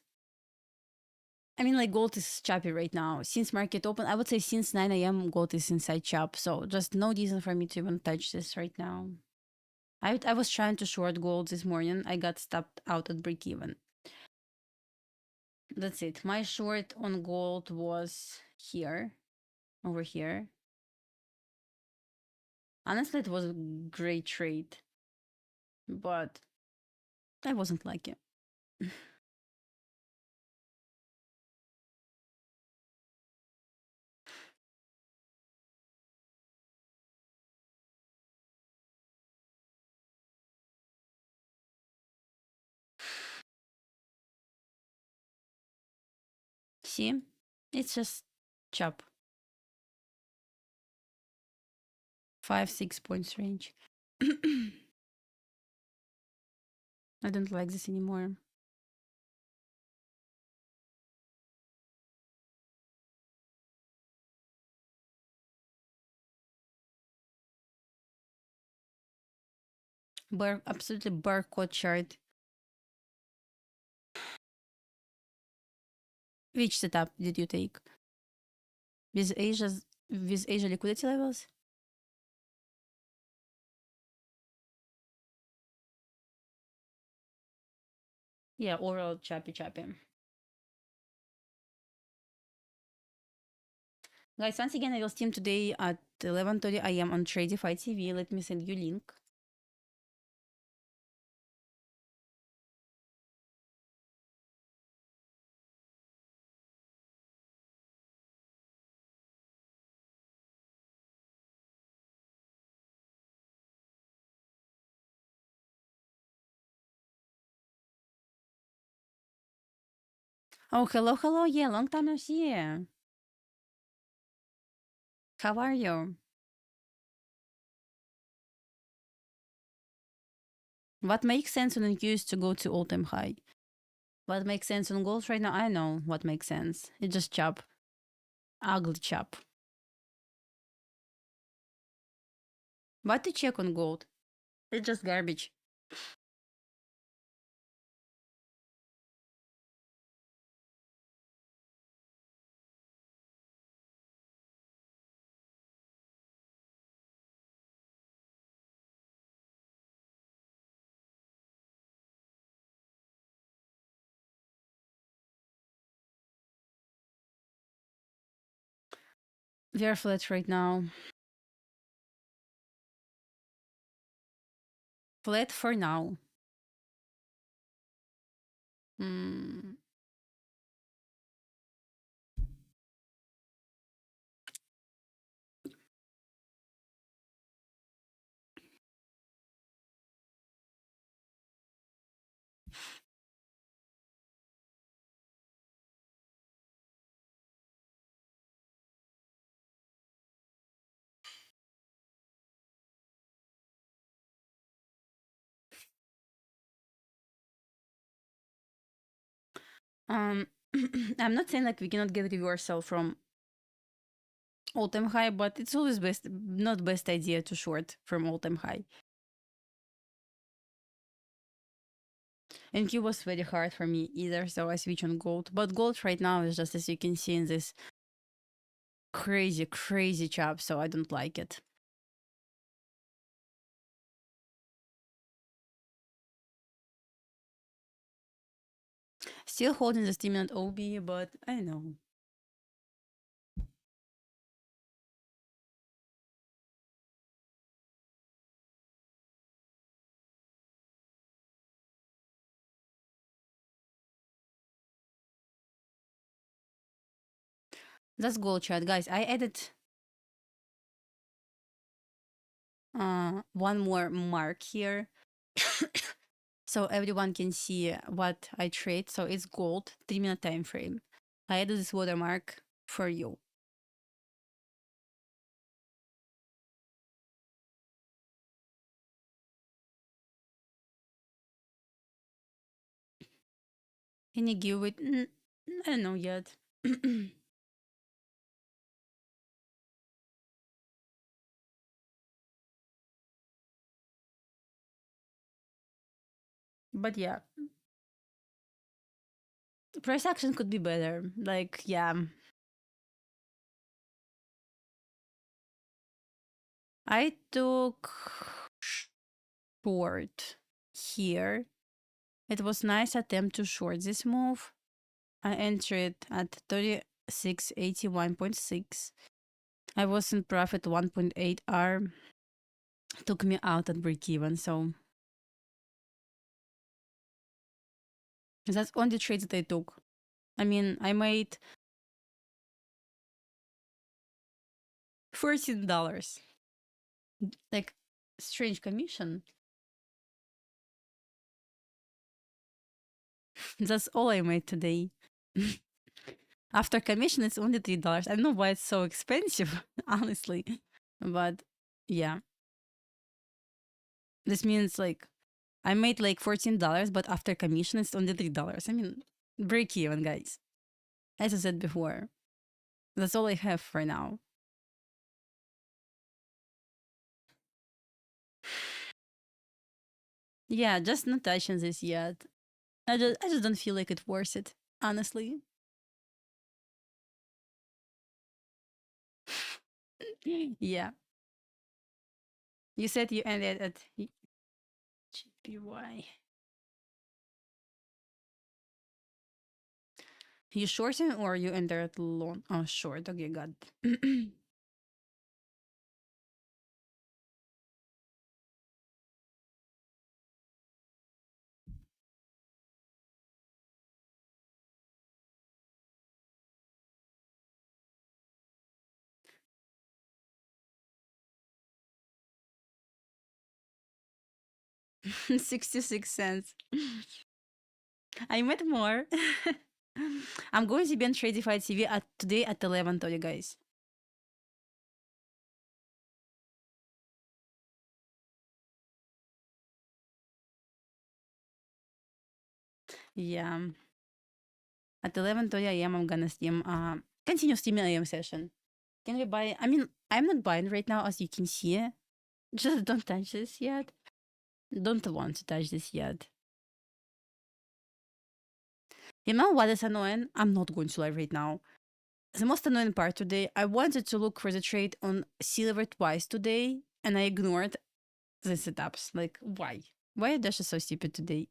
I mean, like gold is choppy right now. Since market open, I would say since 9 a.m. gold is inside chop. So just no reason for me to even touch this right now. I was trying to short gold this morning. I got stopped out at break even. That's it. My short on gold was here, over here. Honestly, it was a great trade, but I wasn't like it. See, it's just chop 5-6 points range. I don't like this anymore. Absolutely barcode chart. Which setup did you take? With Asia liquidity levels? Yeah, overall choppy. Guys, once again, I will stream today at 11:30 a.m. on Tradify TV. Let me send you link. Oh, hello. Yeah, long time no see. How are you? What makes sense when you used to go to all-time high? What makes sense on gold right now? I know what makes sense. It's just chop. Ugly chop. What to check on gold? It's just garbage. We are flat right now. Flat for now. Mm. I'm not saying like we cannot get reversal from all-time high, but it's always not best idea to short from all-time high. And Q was very hard for me either, so I switch on gold. But gold right now is just, as you can see, in this crazy chop, so I don't like it. Still holding the stimulant OB, but I don't know. That's gold chat, guys. I added one more mark here so everyone can see what I trade. So it's gold, 3-minute time frame. I added this watermark for you. Can you give it? I don't know yet. But yeah, price action could be better. Like, yeah. I took short here. It was nice attempt to short this move. I entered at 3681.6. I was in profit 1.8 R. Took me out at break even, so that's only trades that I took. I mean, I made $14. Like, strange commission. That's all I made today. After commission, it's only $3. I don't know why it's so expensive, honestly. But yeah. This means like I made like $14, but after commission, it's only $3. I mean, break even, guys. As I said before, that's all I have for now. Yeah, just not touching this yet. I just don't feel like it's worth it, honestly. Yeah. You said you ended at GPY. You shorting or you enter at long? Oh, short. Okay, got it. 66 cents. I made more. I'm going to be on Tradify TV today at 11:30, guys. Yeah. At 11:30 a.m. I'm gonna stream continue streaming AM session. Can we buy? I mean, I'm not buying right now, as you can see. Just don't touch this yet. Don't want to touch this yet. You know what is annoying? I'm not going to live right now. The most annoying part today, I wanted to look for the trade on silver twice today, and I ignored the setups. Like, why? Why is Dasha so stupid today?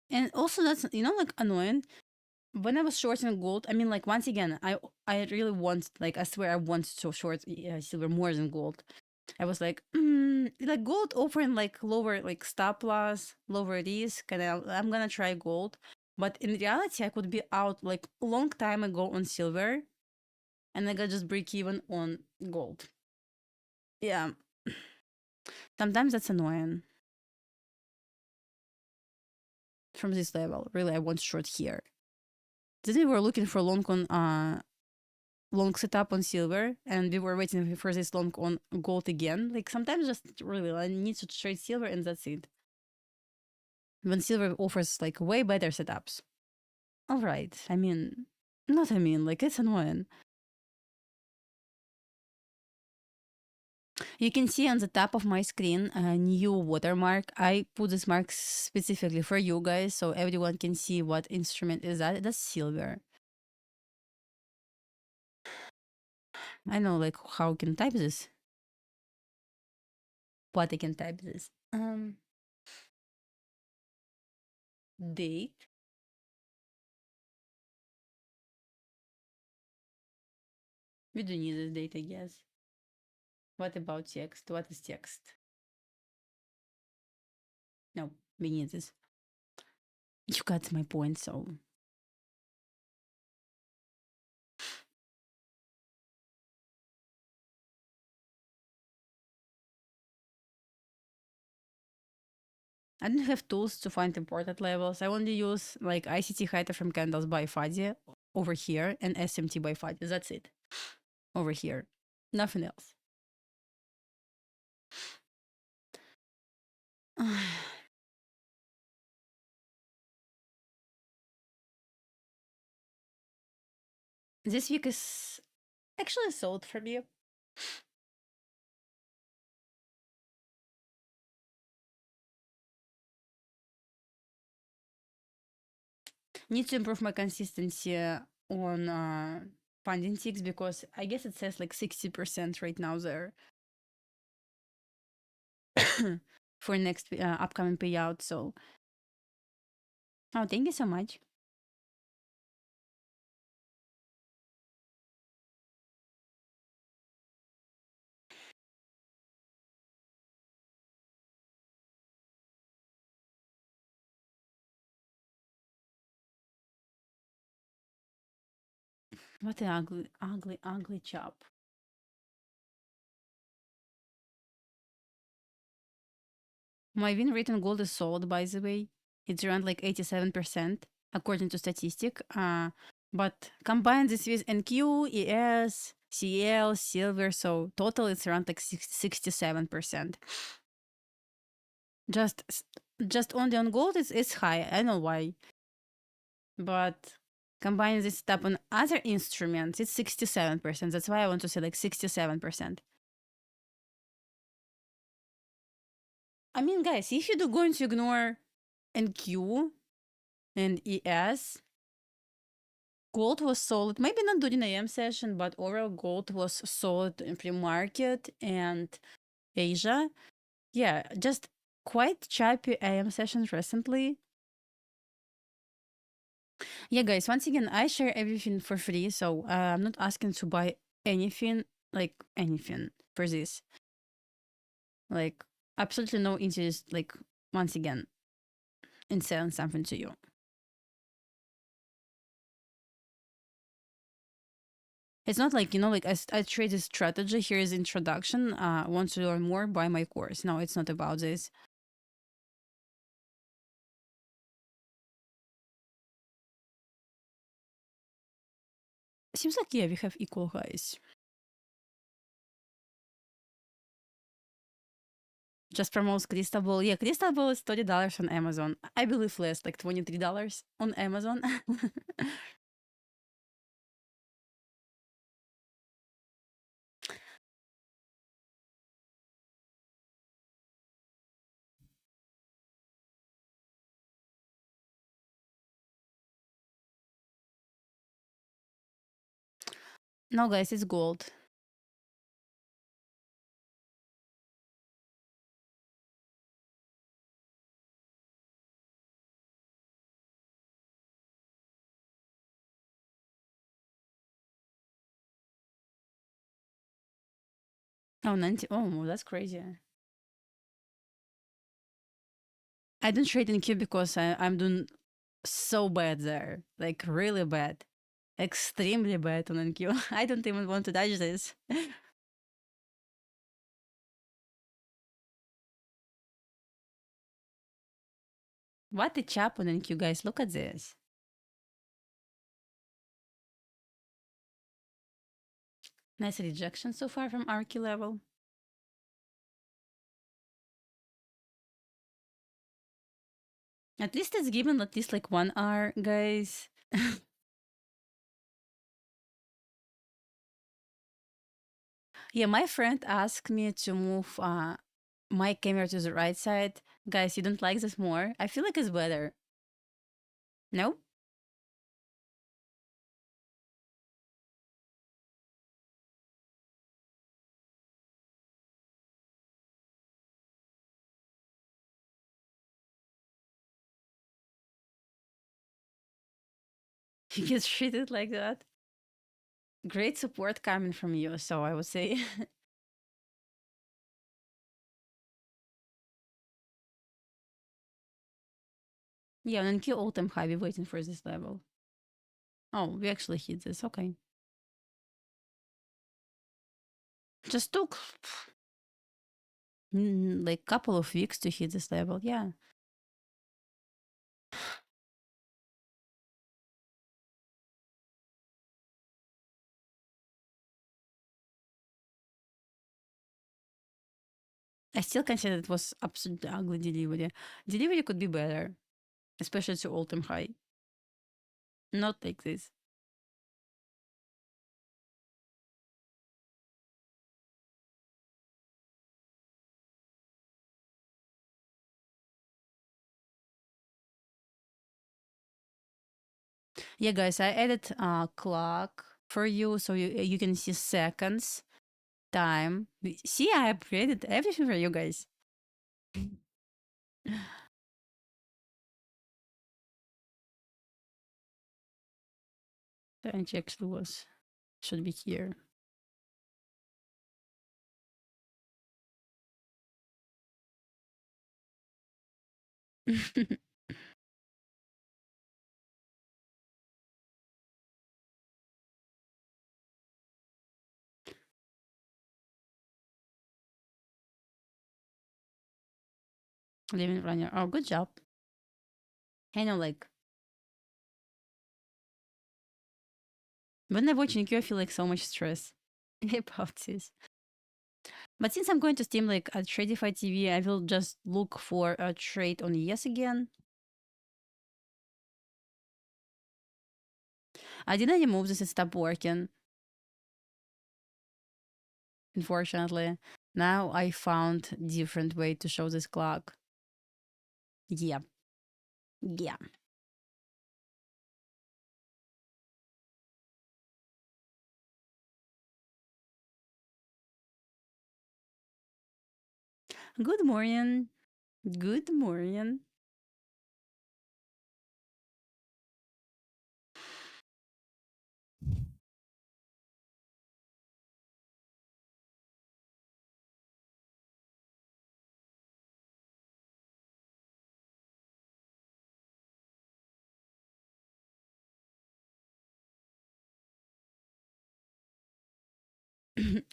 And also, that's, like, annoying. When I was shorting gold, I mean, like, once again, I really want, like, I swear I want to short silver more than gold. I was like, like gold offering like lower like stop loss, lower risk, and I'm gonna try gold. But in reality, I could be out like a long time ago on silver, and I got just break even on gold. Yeah, sometimes that's annoying. From this level, really, I want short here. Then we were looking for long on long setup on silver, and we were waiting for this long on gold again. Like sometimes just really I need to trade silver, and that's it. When silver offers like way better setups. All right. Like it's annoying. You can see on the top of my screen a new watermark. I put this mark specifically for you guys so everyone can see what instrument is that. That's silver. I know like how I can type this. But I can type this. Date. We don't need this date, I guess. What about text? What is text? No, we need this. You got my point, so. I don't have tools to find important levels. I only use like ICT High-timeframe candles by Fuzzy over here and SMT by Fuzzy. That's it. Over here. Nothing else. This week is actually sold for me. Need to improve my consistency on funding ticks because I guess it says like 60% right now there for next upcoming payout. So, oh, thank you so much. What an ugly, ugly, ugly chop. My win rate on gold is sold, by the way. It's around like 87%, according to statistic. But combine this with NQ, ES, CL, silver, so total it's around like 67%. Just just only on gold it's high. I know why. But combining this stuff on other instruments, it's 67%. That's why I want to say like 67%. I mean, guys, if you're going to ignore NQ and ES, gold was sold, maybe not during AM session, but overall gold was sold in pre-market and Asia. Yeah, just quite choppy AM sessions recently. Yeah, guys, once again, I share everything for free, so I'm not asking to buy anything, like anything for this. Like, absolutely no interest, like, once again, in selling something to you. It's not like, like I trade a strategy. Here is introduction. Want to learn more? Buy my course. No, it's not about this. Seems like, yeah, we have equal highs. Just promotes Crystal Ball. Yeah, Crystal Ball is $30 on Amazon. I believe less, like $23 on Amazon. No, guys, it's gold. Oh, 90. Oh, that's crazy. I don't trade in Q because I'm doing so bad there. Like, really bad. Extremely bad on NQ. I don't even want to touch this. What a chap on NQ, guys. Look at this. Nice rejection so far from our key level. At least it's given at least like 1 hour, guys. Yeah, my friend asked me to move my camera to the right side. Guys, you don't like this more? I feel like it's better. No? You get treated like that? Great support coming from you, so I would say. Yeah, and Q all-time high. We're waiting for this level. Oh, we actually hit this. Okay. Just took like couple of weeks to hit this level. Yeah. I still consider it was absolutely ugly delivery. Delivery could be better, especially to all-time high. Not like this. Yeah, guys, I added a clock for you so you can see seconds, time. See, I upgraded everything for you guys. The actually was should be here. Living runner. Oh, good job. I know, like when I watch Nikki, I feel like so much stress about this. But since I'm going to Steam like at Tradify TV, I will just look for a trade on yes again. I didn't remove this, it stopped working. Unfortunately. Now I found different way to show this clock. Yeah. Yeah. Good morning. Good morning.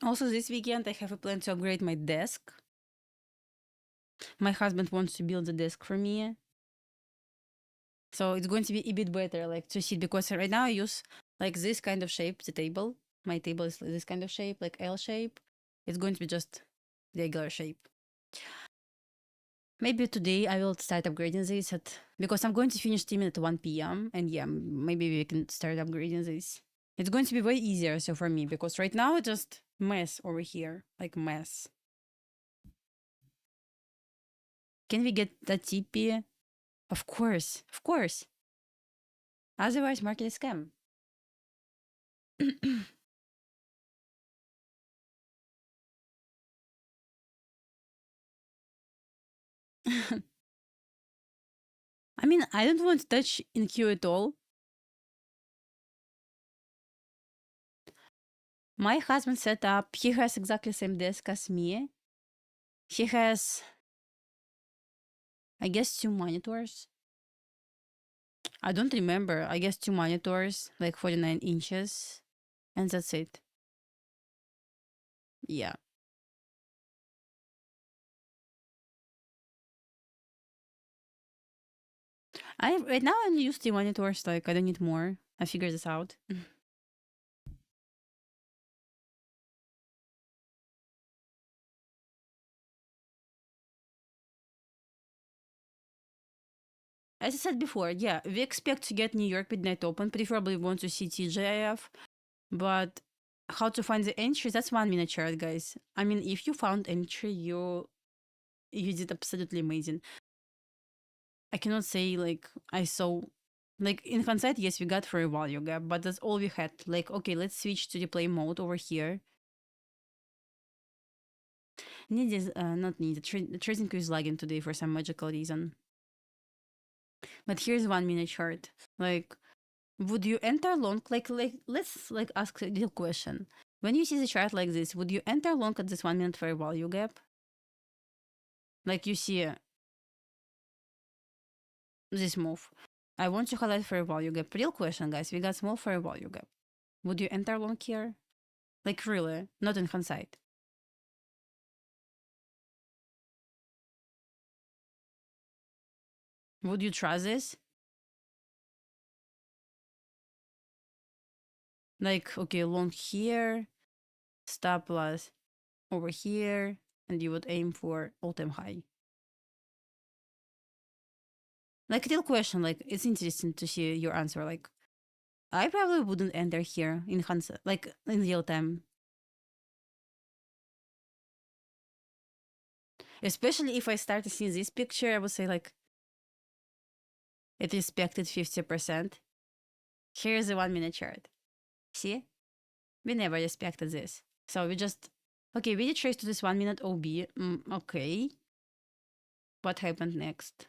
Also, this weekend I have a plan to upgrade my desk. My husband wants to build a desk for me. So it's going to be a bit better, like to sit, because right now I use like this kind of shape, the table. My table is this kind of shape, like L shape. It's going to be just regular shape. Maybe today I will start upgrading this because I'm going to finish streaming at 1 p.m. And yeah, maybe we can start upgrading this. It's going to be way easier so for me because right now it's just mess over here, like mess. Can we get that TP? Of course, of course. Otherwise, market is scam. I mean, I don't want to touch in queue at all. My husband set up, he has exactly the same desk as me. He has, I guess, 2 monitors. I don't remember. I guess 2 monitors, like 49 inches. And that's it. Yeah. I right now I only use 2 monitors, like I don't need more. I figured this out. as I said before, yeah, we expect to get New York midnight open. Preferably we want to see TGIF, but how to find the entry? That's 1 minute chart, guys. I mean, if you found entry, you did absolutely amazing. I cannot say like I saw, like in hindsight, yes, we got fair value gap, but that's all we had. Like, okay, let's switch to replay mode over here. Needed, not needed. TradingView is lagging today for some magical reason. But here's 1 minute chart. Like, would you enter long? Like let's like ask a real question. When you see the chart like this, would you enter long at this 1 minute fair value gap? Like you see this move. I want to highlight fair value gap. Real question, guys. We got small fair value gap. Would you enter long here? Like really, not in hindsight. Would you trust this? Like, okay, long here, stop loss over here, and you would aim for all-time high. Like, real question, like, it's interesting to see your answer. Like, I probably wouldn't enter here in hindsight, like, in real time. Especially if I start to see this picture, I would say, like, it respected 50%. Here's the 1 minute chart. See? We never respected this. So we just, okay, we trace to this 1 minute OB. Okay. What happened next?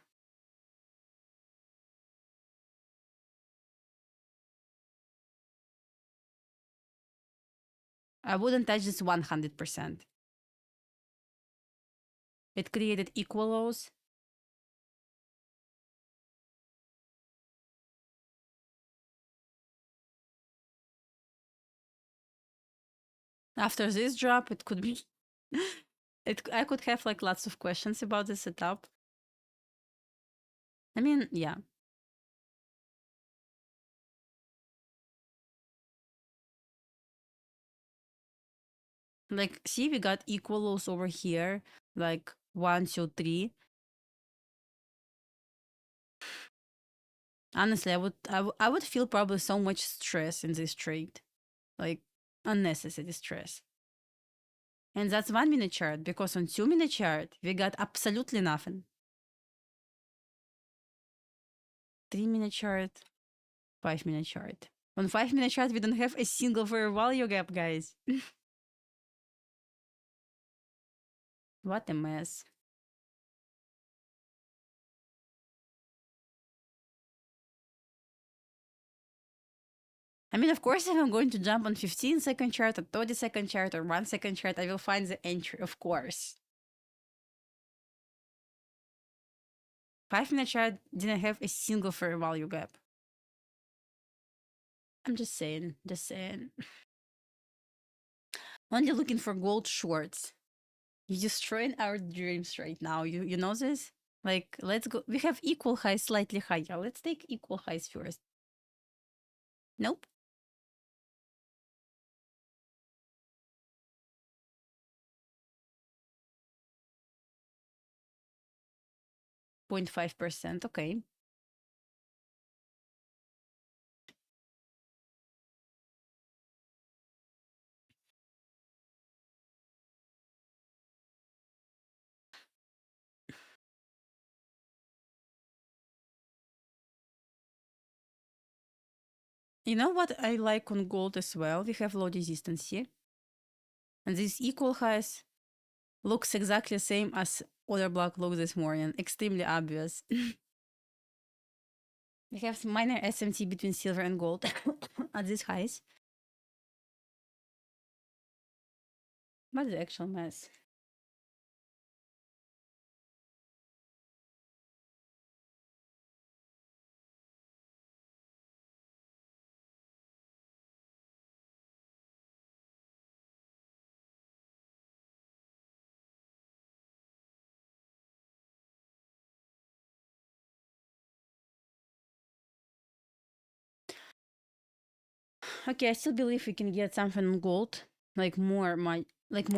I wouldn't touch this 100%. It created equal lows. After this drop, it could be, I could have like lots of questions about the setup. I mean, yeah. Like, see, we got equal lows over here, like 1, 2, 3. Honestly, I would feel probably so much stress in this trade, like unnecessary stress. And that's 1 minute chart, because on 2 minute chart we got absolutely nothing. 3 minute chart, 5 minute chart. On 5 minute chart we don't have a single fair value gap, guys. What a mess. I mean, of course, if I'm going to jump on 15-second chart or 30-second chart or 1 second chart, I will find the entry, of course. 5 minute chart didn't have a single fair value gap. I'm just saying, just saying. Only looking for gold shorts. You're destroying our dreams right now. You know this? Like, let's go. We have equal highs, slightly higher. Let's take equal highs first. Nope. .5%. Okay. You know what I like on gold as well? We have low resistance here. And these equal highs looks exactly the same as order block looked this morning. Extremely obvious. We have some minor SMT between silver and gold at these highs. What is the actual mess? Okay, I still believe we can get something on gold, like more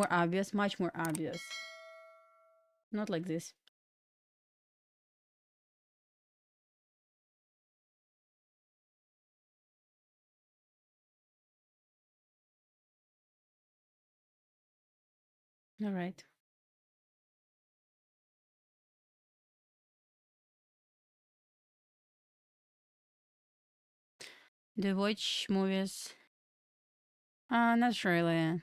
obvious, much more obvious. Not like this. All right. Do you watch movies? Not really.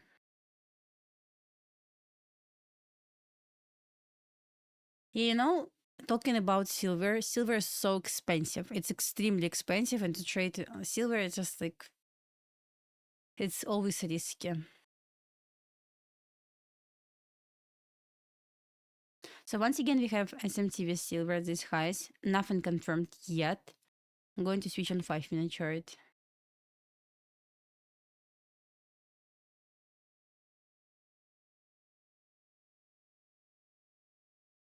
You know, talking about silver, silver is so expensive. It's extremely expensive, and to trade silver is just like it's always risky. So once again, we have SMT with silver at these highs. Nothing confirmed yet. I'm going to switch on 5-minute chart.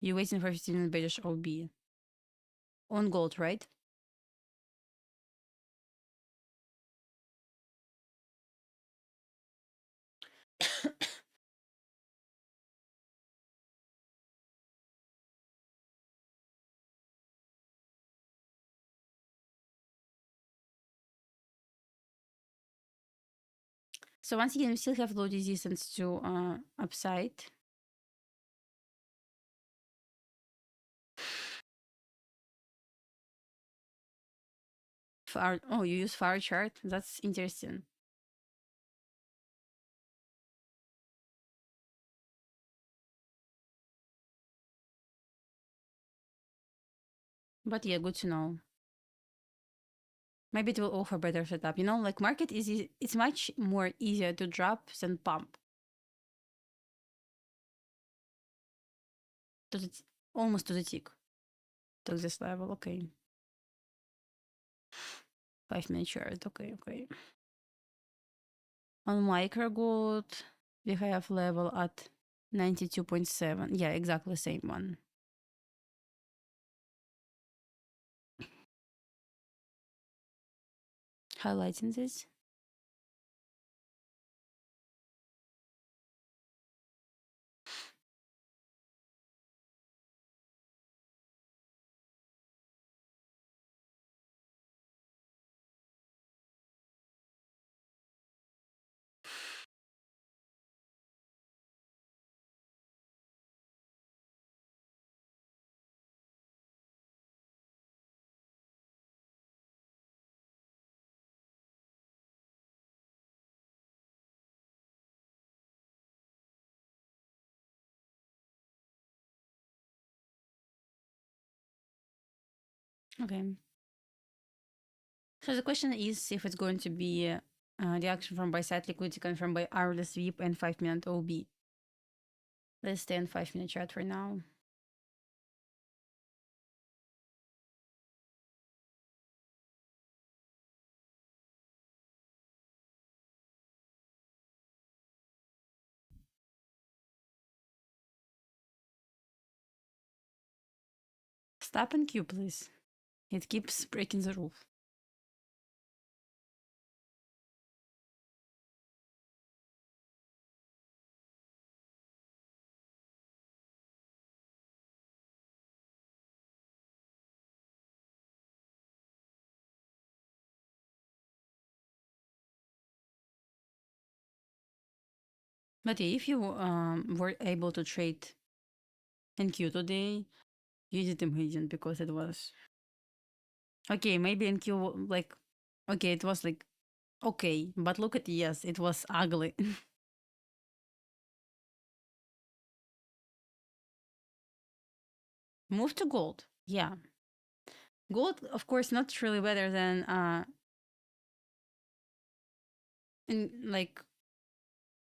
You're waiting for 15-minute bearish OB. On gold, right? So once again, we still have low resistance to upside. Oh, you use far chart? That's interesting. But yeah, good to know. Maybe it will offer better setup. You know, like market is it's much more easier to drop than pump. To the almost to the tick. To this level, okay. 5-minute chart, okay. On micro gold, we have level at 92.7. Yeah, exactly the same one. Highlighting this. Okay. So the question is if it's going to be reaction from buy side liquidity confirmed by hourly sweep and 5-minute OB. Let's stay on 5-minute chart for now. Stop and queue, please. It keeps breaking the roof. But yeah, if you were able to trade in Q today, you did amazing because it was okay. Maybe in Q, like, okay, it was like okay, but look at yes, it was ugly. Move to gold, yeah. Gold, of course, not really better than in like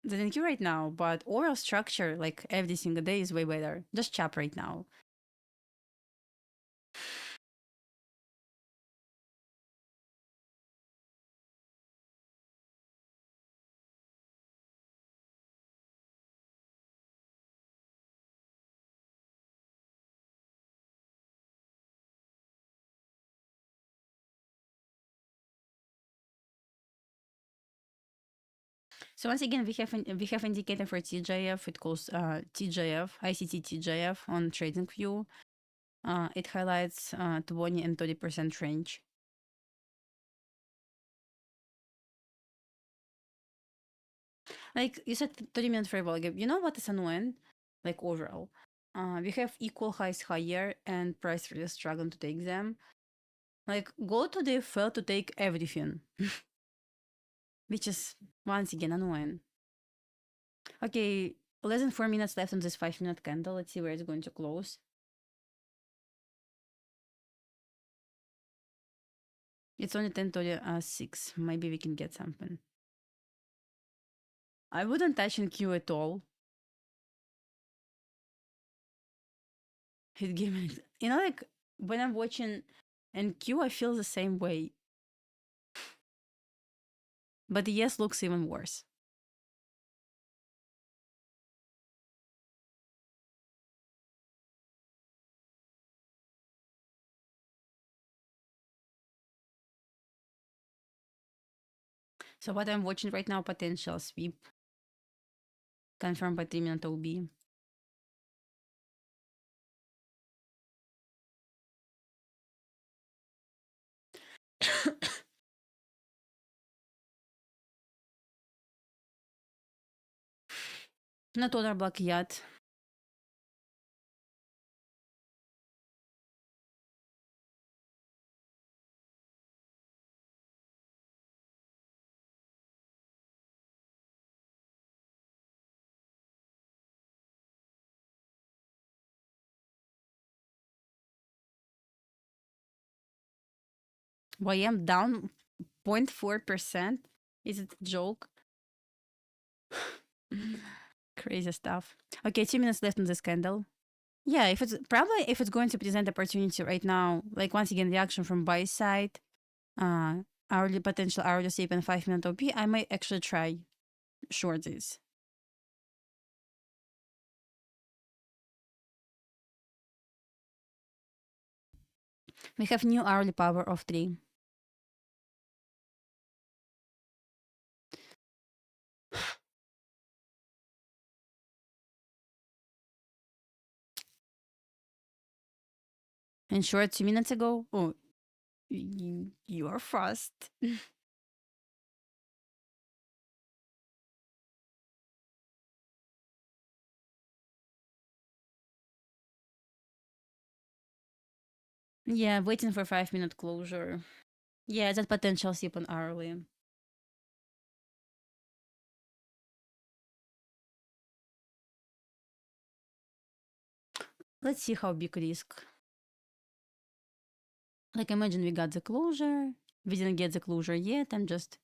than Q right now, but overall structure, like every single day, is way better. Just chop right now. So once again, we have indicator for TJF. It calls TJF, ICT TJF on TradingView. It highlights 20 and 30% range. Like you said, 30-minute variable gap. You know what is annoying? Like overall, we have equal highs higher, and price really struggling to take them. Like go to the fail to take everything, which is once again annoying. Okay, less than 4 minutes left on this 5-minute candle. Let's see where it's going to close. It's only 10:36. Maybe we can get something. I wouldn't touch in Q at all. It gave me, like when I'm watching in Q, I feel the same way. But the yes looks even worse. So what I'm watching right now, potential sweep, confirmed by 3-minute OB. Not order block yet. YM down 0.4%. Is it a joke? Crazy stuff. Okay, 2 minutes left on this candle. Yeah, if it's going to present opportunity right now, like once again reaction from buy side, hourly potential hourly sweep and 5-minute OP, I might actually try short this. We have new hourly power of 3. And short 2 minutes ago. Oh, you are fast. Yeah, waiting for 5-minute closure. Yeah, that potential sweep on hourly. Let's see how big risk. Like imagine we got the closure. We didn't get the closure yet. I'm just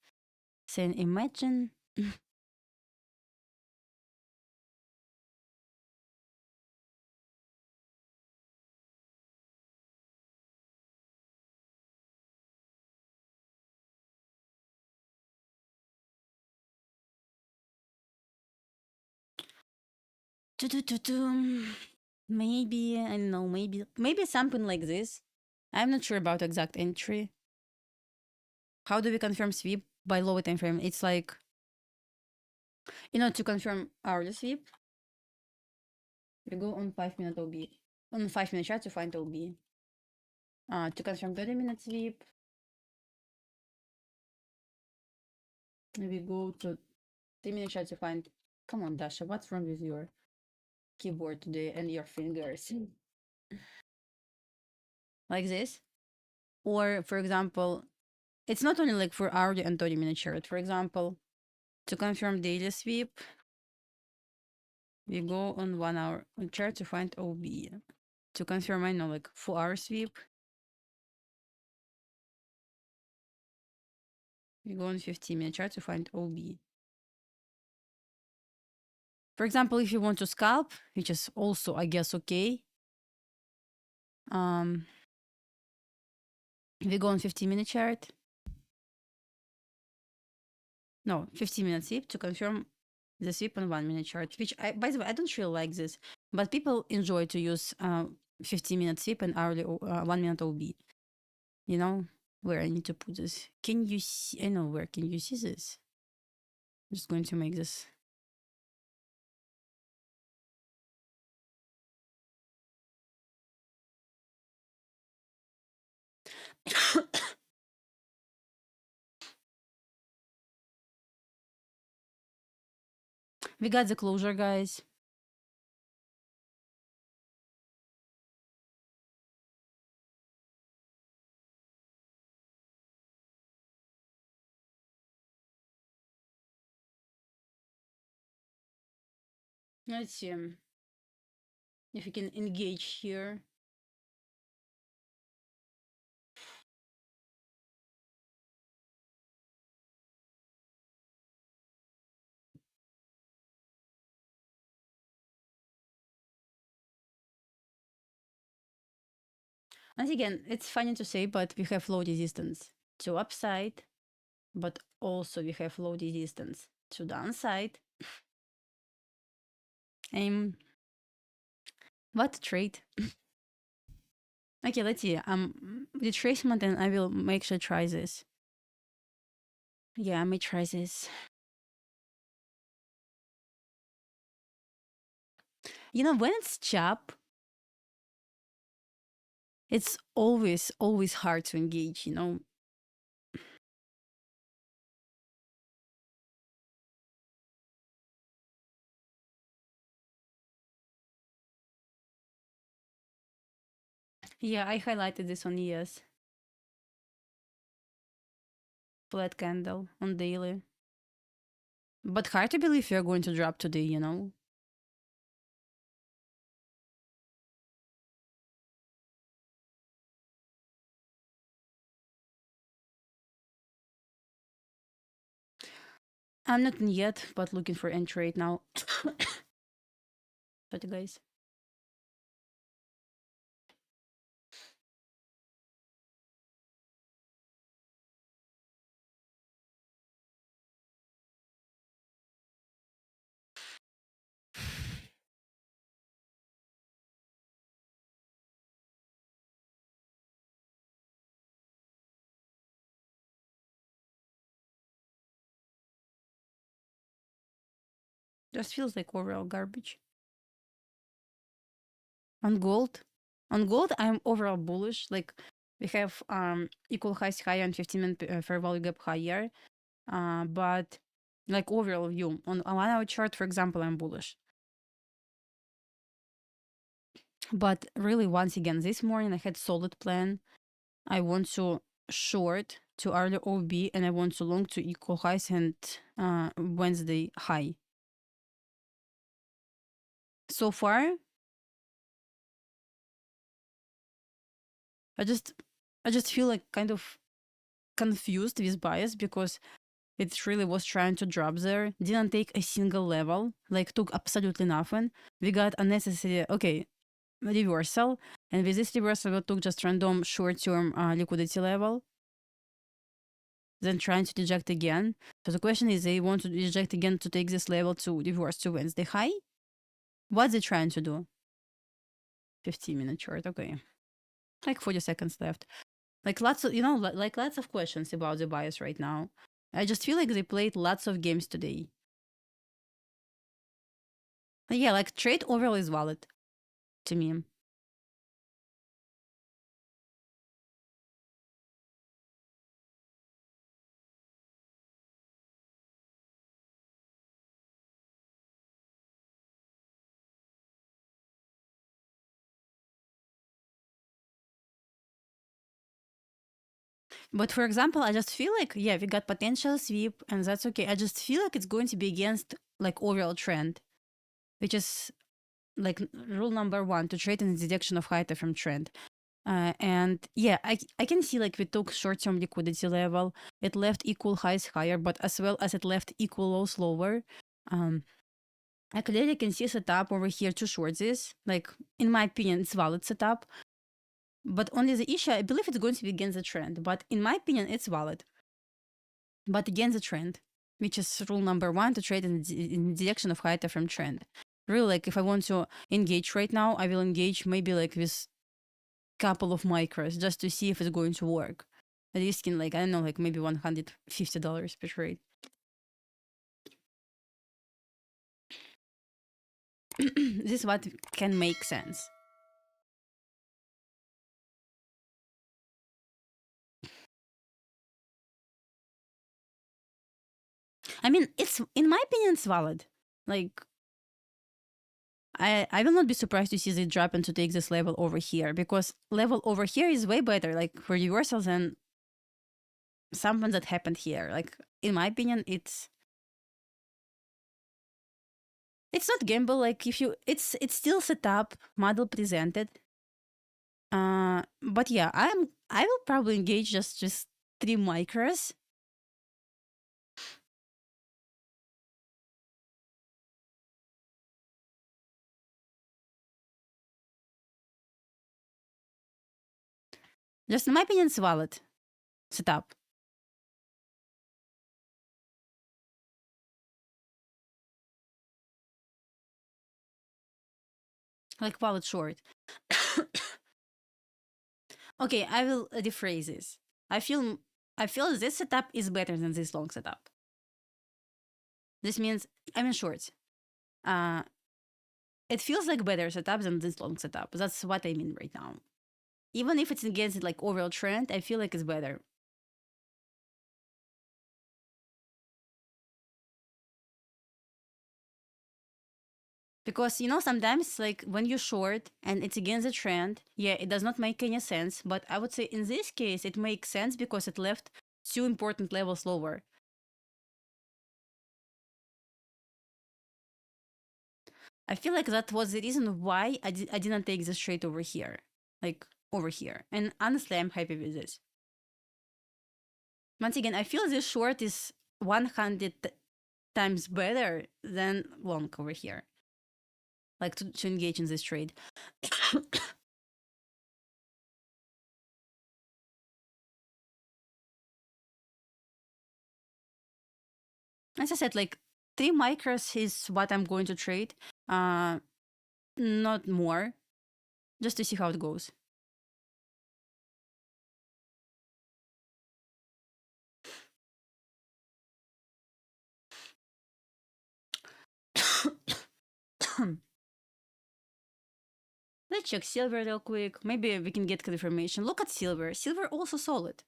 saying imagine. Maybe, I don't know, maybe something like this. I'm not sure about exact entry. How do we confirm sweep by low time frame? It's like, to confirm hourly sweep, we go on 5-minute OB. On 5-minute chart to find OB. To confirm 30-minute sweep, we go to 3-minute chart to find. Come on, Dasha, what's wrong with your keyboard today and your fingers? Like this. Or, for example, it's not only like for hourly and 30-minute chart. For example, to confirm daily sweep, we go on 1 hour on chart to find OB. To confirm, I know, like 4-hour sweep, we go on 15-minute chart to find OB. For example, if you want to scalp, which is also, I guess, okay, we go on 15-minute chart. No, 15-minute sweep to confirm the sweep on 1-minute chart, which by the way, I don't really like this, but people enjoy to use 15-minute sweep and hourly 1-minute OB. You know where I need to put this? Can you see? I know where. Can you see this? I'm just going to make this. We got the closure, guys. Let's see if we can engage here. Once again, it's funny to say, but we have low resistance to upside, but also we have low resistance to downside. What to trade? Okay, let's see. Retracement, and I will make sure try this. Yeah, I may try this. You know, when it's chop, it's always hard to engage, you know. Yeah, I highlighted this on ES. Flat candle on daily. But hard to believe you're going to drop today, you know. I'm not in yet, but looking for entry right now. Sorry, guys. Just feels like overall garbage. On gold, I'm overall bullish. Like we have equal highs higher and 15-minute fair value gap higher. But like overall view on a 1 hour chart, for example, I'm bullish. But really, once again, this morning I had solid plan. I want to short to early OB and I want to long to equal highs and Wednesday high. So far, I just feel like kind of confused with bias because it really was trying to drop there, didn't take a single level, like took absolutely nothing. We got unnecessary, okay, reversal, and with this reversal we took just random short-term liquidity level, then trying to reject again. So the question is, they want to reject again to take this level to reverse to Wednesday high? What's they trying to do? 15-minute chart, okay. Like 40 seconds left. Like lots of, you know, like lots of questions about the bias right now. I just feel like they played lots of games today. Yeah, like trade overall is valid to me. But for example, I just feel like, yeah, we got potential sweep and that's okay. I just feel like it's going to be against like overall trend, which is like rule number 1 to trade in the direction of high from trend. And yeah, I can see like we took short-term liquidity level. It left equal highs higher, but as well as it left equal lows lower. I clearly can see a setup over here to short this. Like, in my opinion, it's valid setup. But only the issue, I believe it's going to be against the trend. But in my opinion, it's valid. But against the trend, which is rule number 1 to trade in the direction of high from trend. Really, like if I want to engage right now, I will engage maybe like with couple of micros just to see if it's going to work. Risking like, I don't know, like maybe $150 per trade. This is what can make sense. I mean, it's, in my opinion, it's valid. Like, I will not be surprised to see the drop and to take this level over here, because level over here is way better, like, for reversals than something that happened here. Like, in my opinion, it's not gamble. Like, if you, it's still set up, model presented. But yeah, I will probably engage just 3 micros. Just in my opinion, it's valid setup. Like, valid short. Okay, I will rephrase this. I feel this setup is better than this long setup. This means I'm in shorts. It feels like better setup than this long setup. That's what I mean right now. Even if it's against like overall trend, I feel like it's better. Because, you know, sometimes like when you short and it's against the trend, yeah, it does not make any sense. But I would say in this case, it makes sense because it left 2 important levels lower. I feel like that was the reason why I didn't take this trade over here. Like, over here. And honestly, I'm happy with this. Once again, I feel this short is 100 times better than long over here. Like, to engage in this trade. As I said, like, 3 micros is what I'm going to trade. Not more. Just to see how it goes. Let's check silver real quick. Maybe we can get confirmation. Look at silver. Silver also solid.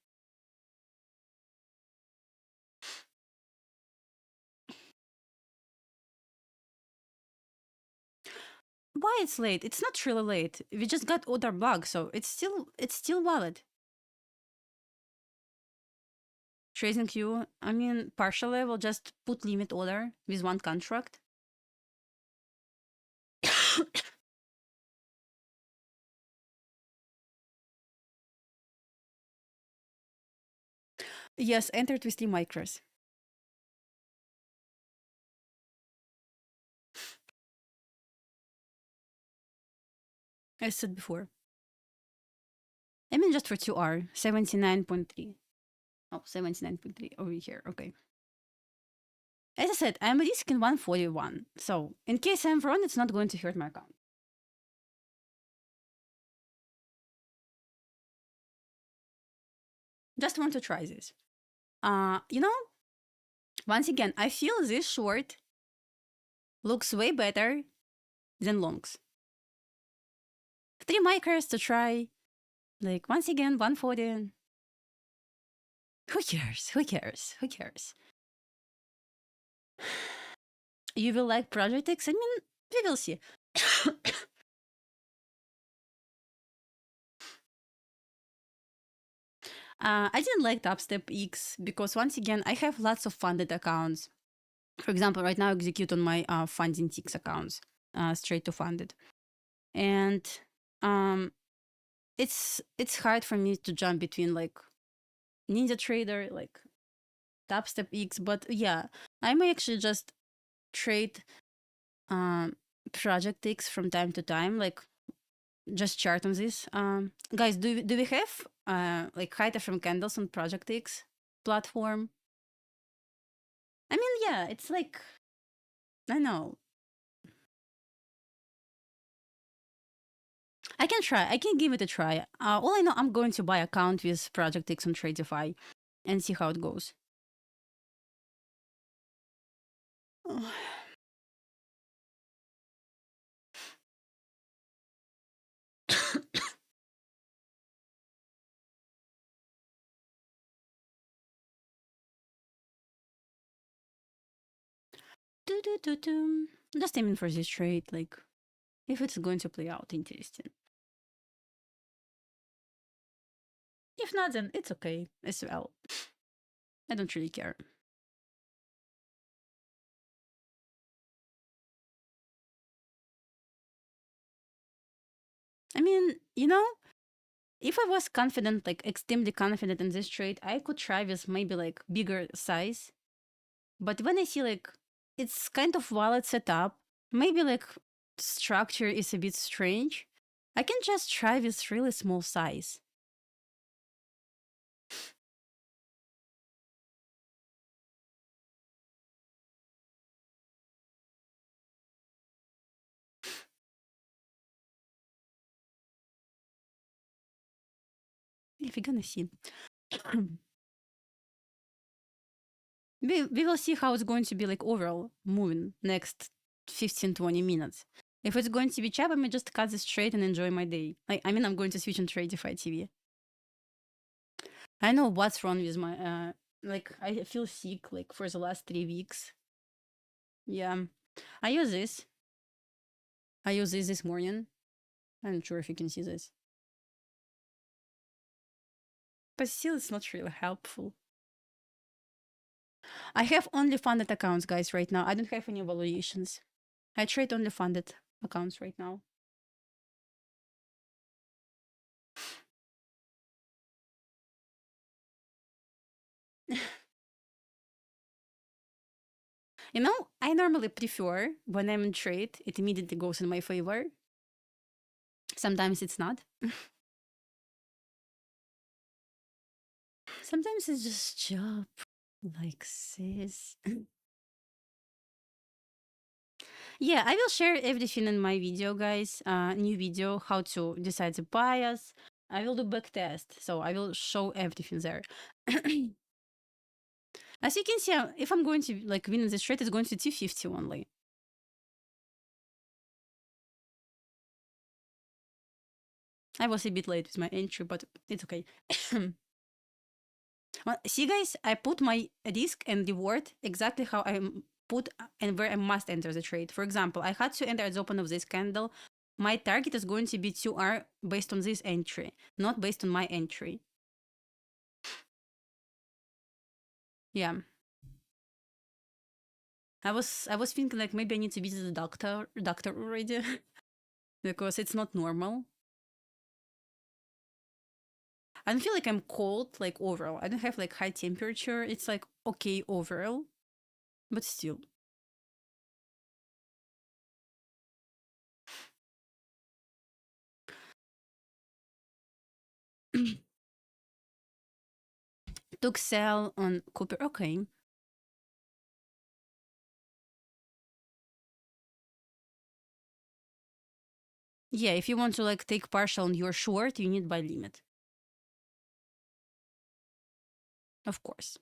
Why it's late? It's not really late. We just got order bug, so it's still valid. TradingView, I mean, partially will just put limit order with 1 contract. Yes, entered with 3 micros. I said before. I mean, just for 2R, 79.3. Oh, 79.3 over here. Okay. As I said, I'm risking 141. So, in case I'm wrong, it's not going to hurt my account. Just want to try this. You know, once again, I feel this short looks way better than longs. 3 micros to try. Like, once again, 140. Who cares? Who cares? Who cares? You will like Project X? I mean, we will see. I didn't like Topstep X because, once again, I have lots of funded accounts. For example, right now I execute on my funding ticks accounts, straight to funded. And it's hard for me to jump between like Ninja Trader, like Topstep X. But yeah, I may actually just trade Project X from time to time, like just chart on this. Guys, do we have like high-timeframe candles on Project X platform? I mean, yeah, it's like, I know. I can try. I can give it a try. All I know, I'm going to buy account with Project X on TradeZella and see how it goes. Just aiming for this trade, like if it's going to play out interesting. If not, then it's okay as well. I don't really care. I mean, if I was confident, like extremely confident in this trade, I could try with maybe like bigger size. But when I see like it's kind of wallet setup, maybe like structure is a bit strange, I can just try with really small size. If you're gonna see. We will see how it's going to be like overall moving next 15-20 minutes. If it's going to be chop, I may just cut this trade and enjoy my day. I'm going to switch on Tradify TV. I know what's wrong with my like I feel sick like for the last 3 weeks. Yeah, I use this. I use this morning. I'm not sure if you can see this, but still, it's not really helpful. I have only funded accounts, guys, right now. I don't have any evaluations. I trade only funded accounts right now. I normally prefer when I'm in trade, it immediately goes in my favor. Sometimes it's not. Sometimes it's just job like this. Yeah, I will share everything in my video, guys. New video, how to decide the bias. I will do backtest, so I will show everything there. As you can see, if I'm going to like win in this trade, it's going to 250 only. I was a bit late with my entry, but it's okay. Well, see, guys, I put my risk and reward exactly how I put and where I must enter the trade. For example, I had to enter at the open of this candle. My target is going to be 2R based on this entry, not based on my entry. Yeah. I was thinking like maybe I need to visit the doctor already because it's not normal. I don't feel like I'm cold like overall. I don't have like high temperature. It's like okay overall, but still. Took sell on Cooper. Okay. Yeah, if you want to like take partial on your short, you need buy limit. Of course.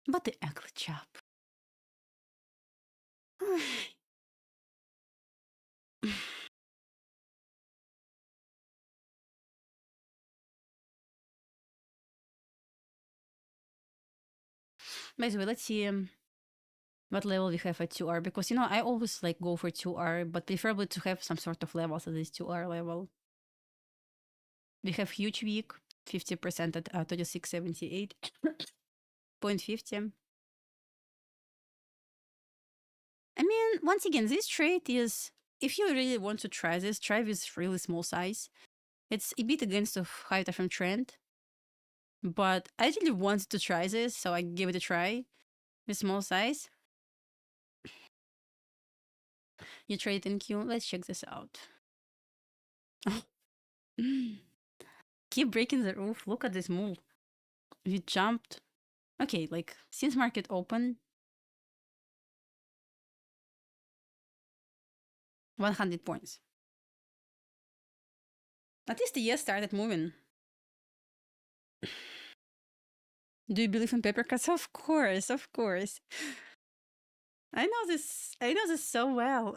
But the ugly chap. By the way, let's see what level we have at 2R because I always like go for 2R, but preferably to have some sort of levels at this 2R level. We have huge week, 50% at 3678.50. I mean, once again, this trade is, if you really want to try this, try with really small size. It's a bit against the high-timeframe trend, but I really wanted to try this, so I gave it a try with small size. You trade in Q. Let's check this out. Keep breaking the roof. Look at this move. We jumped. Okay, like since market open, 100 points. At least the year started moving. Do you believe in paper cuts? Of course, of course. I know this so well.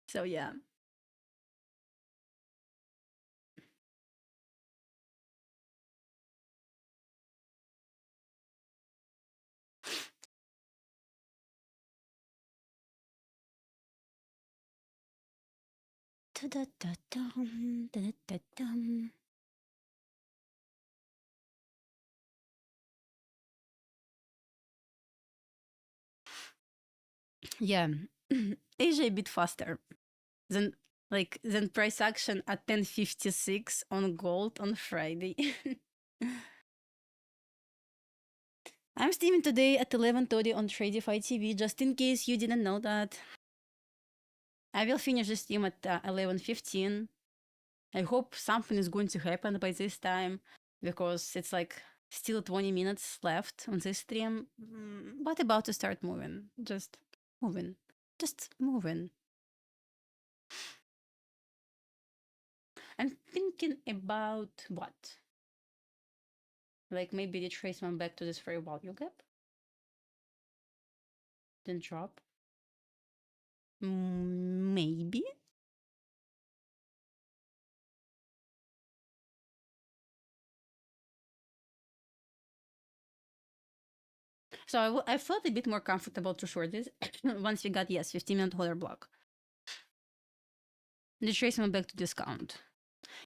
So yeah. Da-da-da-dum, da-da-da-dum. Yeah, Asia a bit faster than than price action at 10:56 on gold on Friday. I'm streaming today at 11:30 on TradingView TV, just in case you didn't know that. I will finish the stream at 11:15. I hope something is going to happen by this time because it's like still 20 minutes left on this stream, but about to start moving. Just moving. Just moving. I'm thinking about what? Like maybe retracement back to this fair value gap? Then drop? Maybe? So I felt a bit more comfortable to short this once we got, yes, 15-minute order block. Retracement back to discount.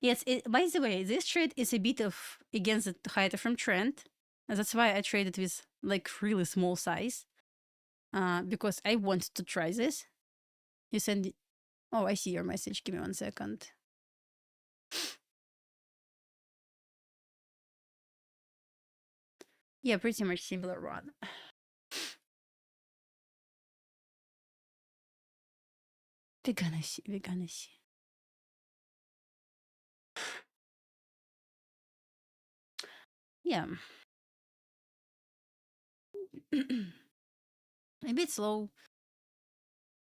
Yes, by the way, this trade is a bit of against the high-timeframe trend. That's why I traded with like really small size. Because I wanted to try this. You send. Oh, I see your message. Give me 1 second. Yeah, pretty much similar one. We're gonna see. We're gonna see. Yeah. A bit slow.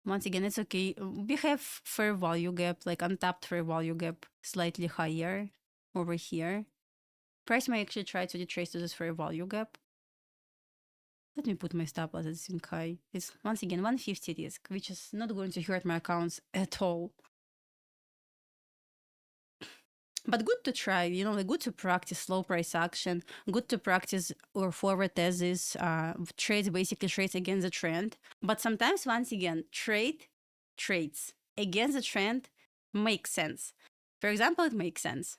Once again, it's okay. We have fair value gap, like untapped fair value gap, slightly higher over here. Price may actually try to retrace to this fair value gap. Let me put my stop loss at sync high. It's once again 150 risk, which is not going to hurt my accounts at all. But good to try, like good to practice slow price action, good to practice or forward thesis, basically trades against the trend. But sometimes, once again, trades against the trend makes sense. For example, it makes sense.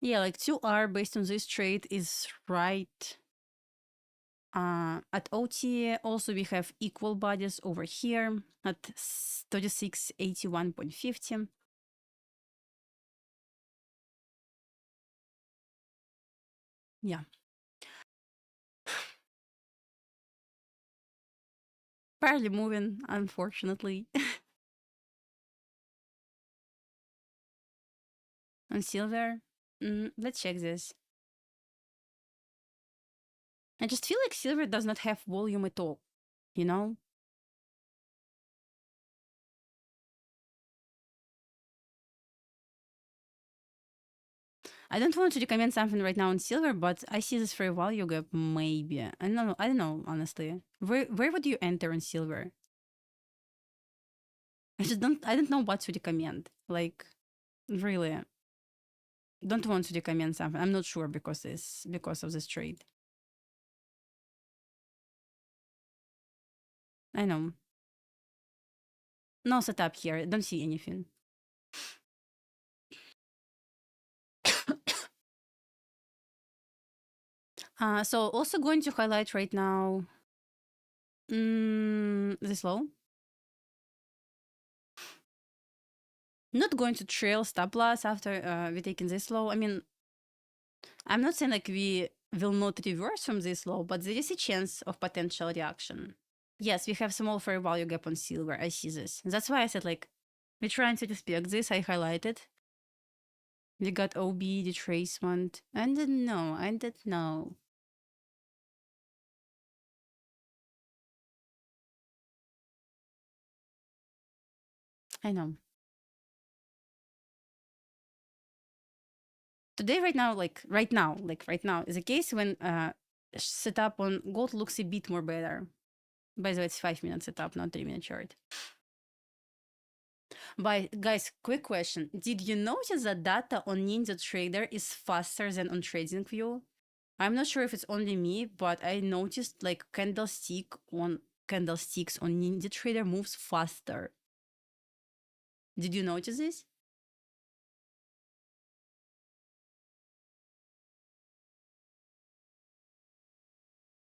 Yeah, like 2R based on this trade is right. At OT, also we have equal bodies over here at 3681.50. Yeah. Barely moving, unfortunately. On silver, let's check this. I just feel like silver does not have volume at all, you know? I don't want to recommend something right now on silver, but I see this fair value gap, maybe. I don't know. I don't know, honestly. Where would you enter on silver? I don't know what to recommend. Like, really. Don't want to recommend something. I'm not sure because of this trade. I know. No setup here. I don't see anything. So also going to highlight right now this low. Not going to trail stop loss after we taking this low. I mean, I'm not saying like we will not reverse from this low, but there is a chance of potential reaction. Yes, we have small fair value gap on silver. I see this. That's why I said like we're trying to respect this. I highlighted. We got OB retracement. I didn't know. I know. Today, right now, is a case when setup on gold looks a bit more better. By the way, it's 5-minute setup, not 3-minute chart. But guys, quick question. Did you notice that data on NinjaTrader is faster than on TradingView? I'm not sure if it's only me, but I noticed like candlesticks on NinjaTrader moves faster. Did you notice this?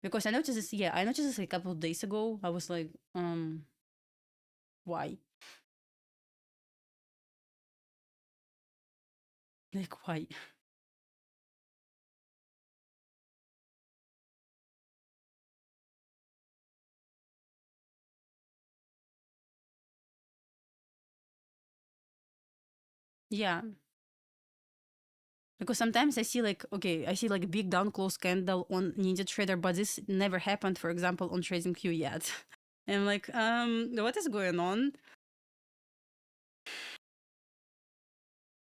Because I noticed this, yeah, I noticed this like a couple of days ago. I was like, why? Like, why? Yeah. Because sometimes I see like, okay, I see like a big down close candle on NinjaTrader, but this never happened, for example, on TradingView yet. And I'm like, what is going on?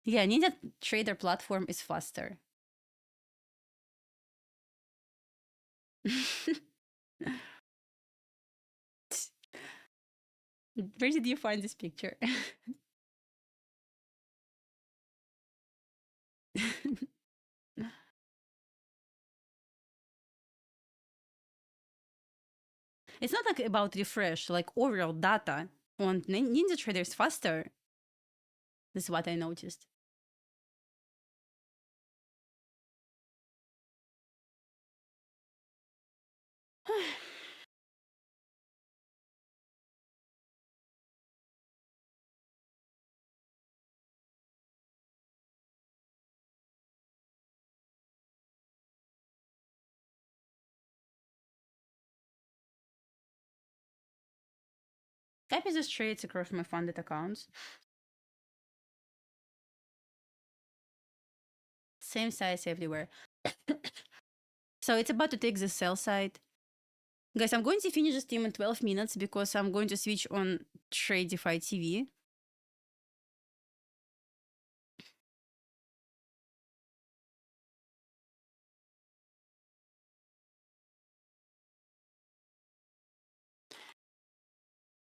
Yeah, NinjaTrader platform is faster. Where did you find this picture? It's not like about refresh, like overall data on NinjaTrader is faster. This is what I noticed. Copy these trades across my funded accounts. Same size everywhere. So it's about to take the sell side. Guys, I'm going to finish the stream in 12 minutes because I'm going to switch on Tradify TV.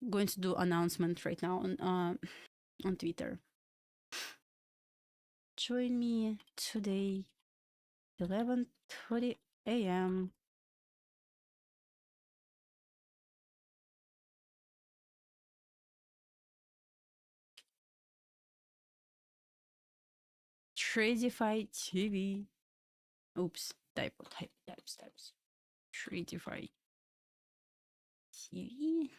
I'm going to do announcement right now on Twitter. Join me today, 11:30 a.m. Tradify TV. Oops, types. Tradify TV.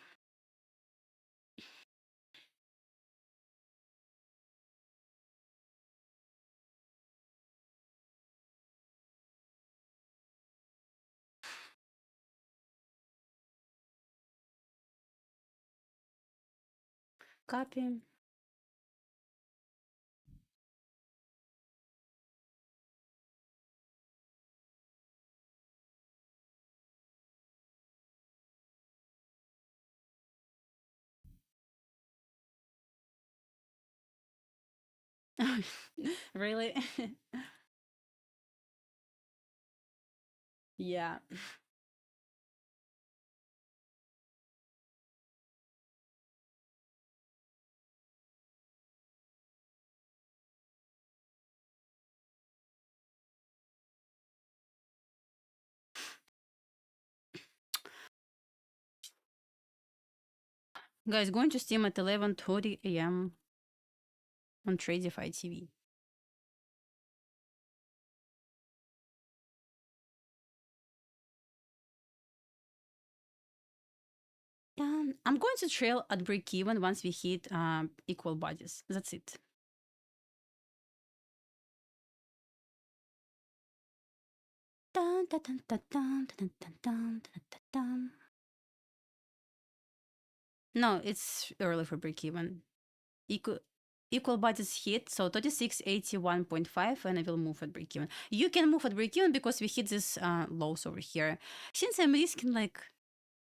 Copy. Really? Yeah. Guys, going to stream at 11:30 a.m. on Tradify TV. I'm going to trail at break even once we hit equal bodies. That's it. Dun, dun, dun, dun, dun, dun, dun, dun, dun, dun. No, it's early for break even. Equal bodies hit, so 3681.5, and I will move at break even. You can move at break even because we hit this lows over here. Since I'm risking like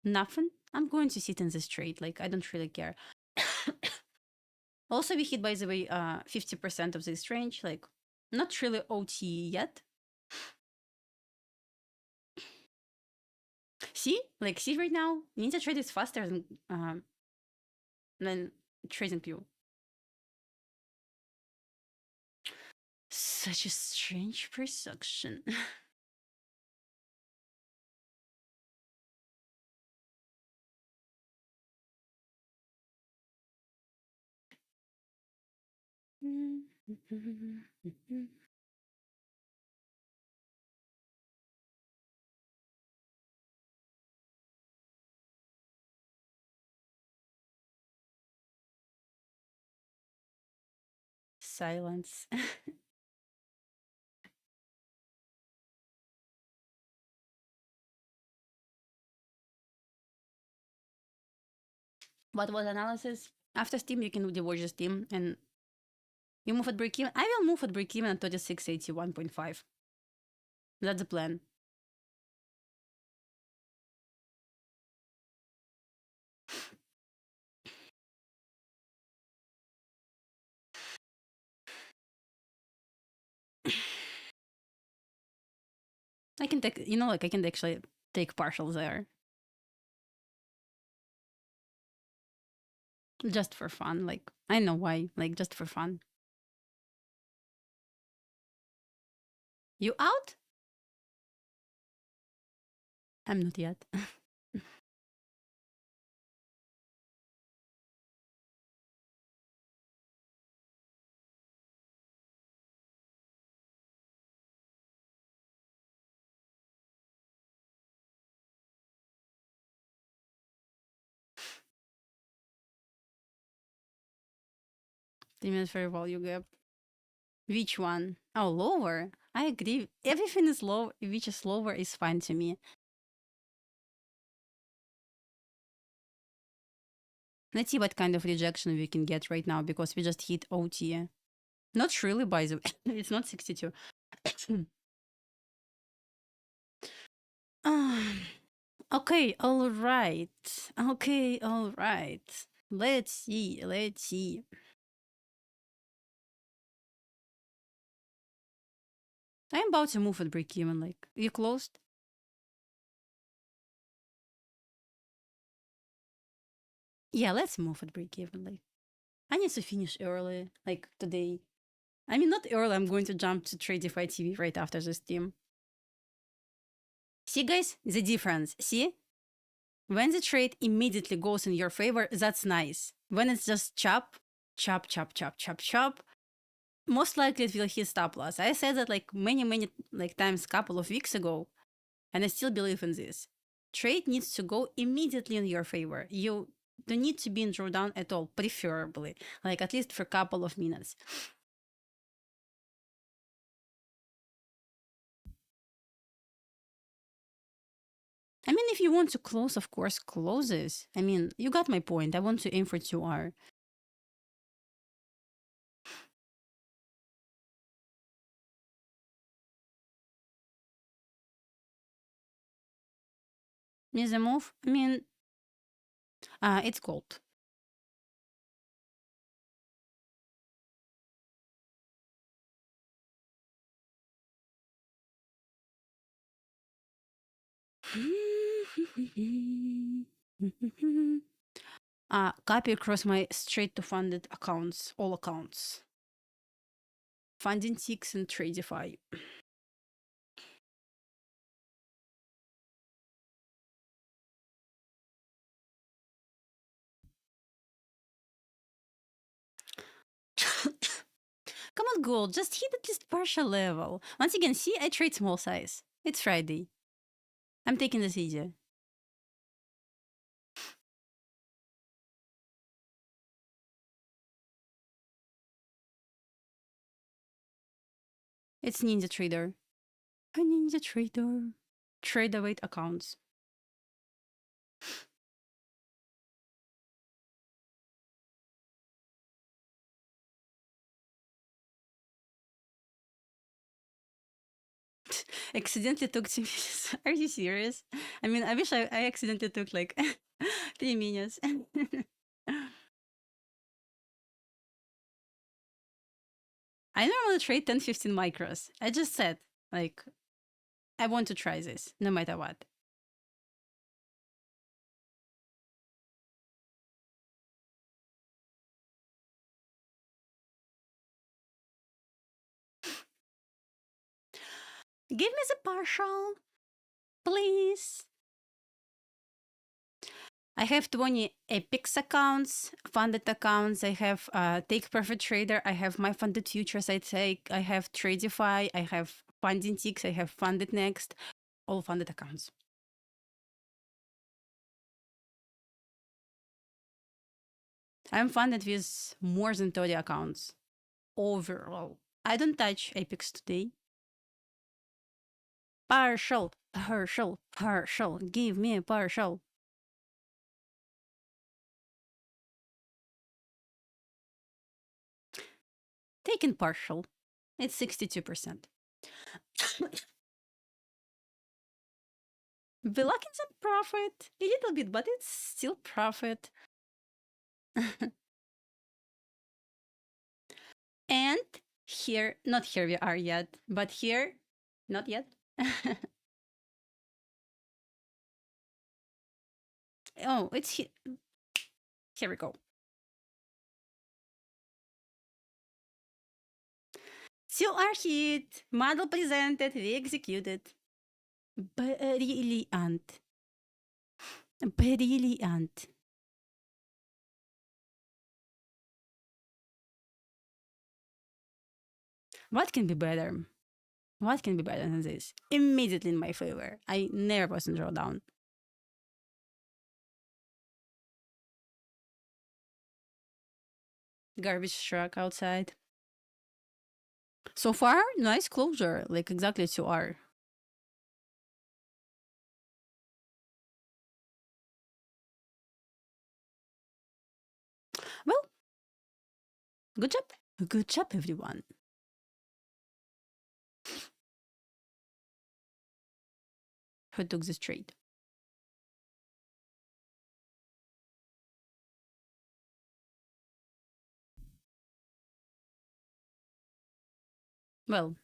nothing, I'm going to sit in this trade. Like I don't really care. Also, we hit, by the way, 50% of this range. Like, not really OT yet. See right now, NinjaTrade is faster than TradingView. Such a strange perception. Silence. What was analysis? After Steam, you can divorce the Steam and you move at break even. I will move at break even at 3681.5. That's the plan. I can take, I can actually take partials there. Just for fun. Like, I know why. Like, just for fun. You out? I'm not yet. 3 minute fair value gap. Which one? Oh, lower. I agree. Everything is low. Which is lower is fine to me. Let's see what kind of rejection we can get right now because we just hit OT. Not really, by the way. It's not 62. Okay, all right. Okay, all right. Let's see. Let's see. I'm about to move at break even. Like, you closed? Yeah, let's move at break even. Like, I need to finish early, like today. I mean, not early. I'm going to jump to TradeView TV right after this team. See, guys, the difference. See? When the trade immediately goes in your favor, that's nice. When it's just chop, chop, chop, chop, chop, chop, most likely it will hit stop loss. I said that like many like times a couple of weeks ago, and I still believe in this. Trade needs to go immediately in your favor. You don't need to be in drawdown at all, preferably, like at least for a couple of minutes. I mean, if you want to close, of course, closes. I mean, you got my point. I want to aim for 2R. Miss a move? I mean, it's gold. Copy across my straight to funded accounts, all accounts. Funding 6 and TradingView. Come on, gold, just hit at least partial level. Once again, see, I trade small size. It's Friday. I'm taking this easy. It's NinjaTrader. A NinjaTrader. Trader weight accounts. Accidentally took 2 minutes. Are you serious? I mean, I wish I accidentally took like 3 minutes. I normally trade 10-15 micros. I just said, like, I want to try this no matter what. Give me the partial, please. I have 20 Epix accounts, funded accounts. I have Take Profit Trader. I have my funded futures I take. I have Tradify. I have Funding Ticks. I have Funded Next. All funded accounts. I'm funded with more than 30 accounts overall. I don't touch Apex today. Partial, partial, partial. Give me a partial. Taking partial. It's 62%. Be locking some profit. A little bit, but it's still profit. And here, not here we are yet, but here, not yet. Oh, it's here. Here we go. Two are hit. Model presented. We executed. Brilliant. Brilliant. What can be better? What can be better than this? Immediately in my favor. I never was in drawdown. Garbage truck outside. So far, nice closure. Like exactly 2 hours. Well, good job. Good job, everyone. Who took this trade? Well,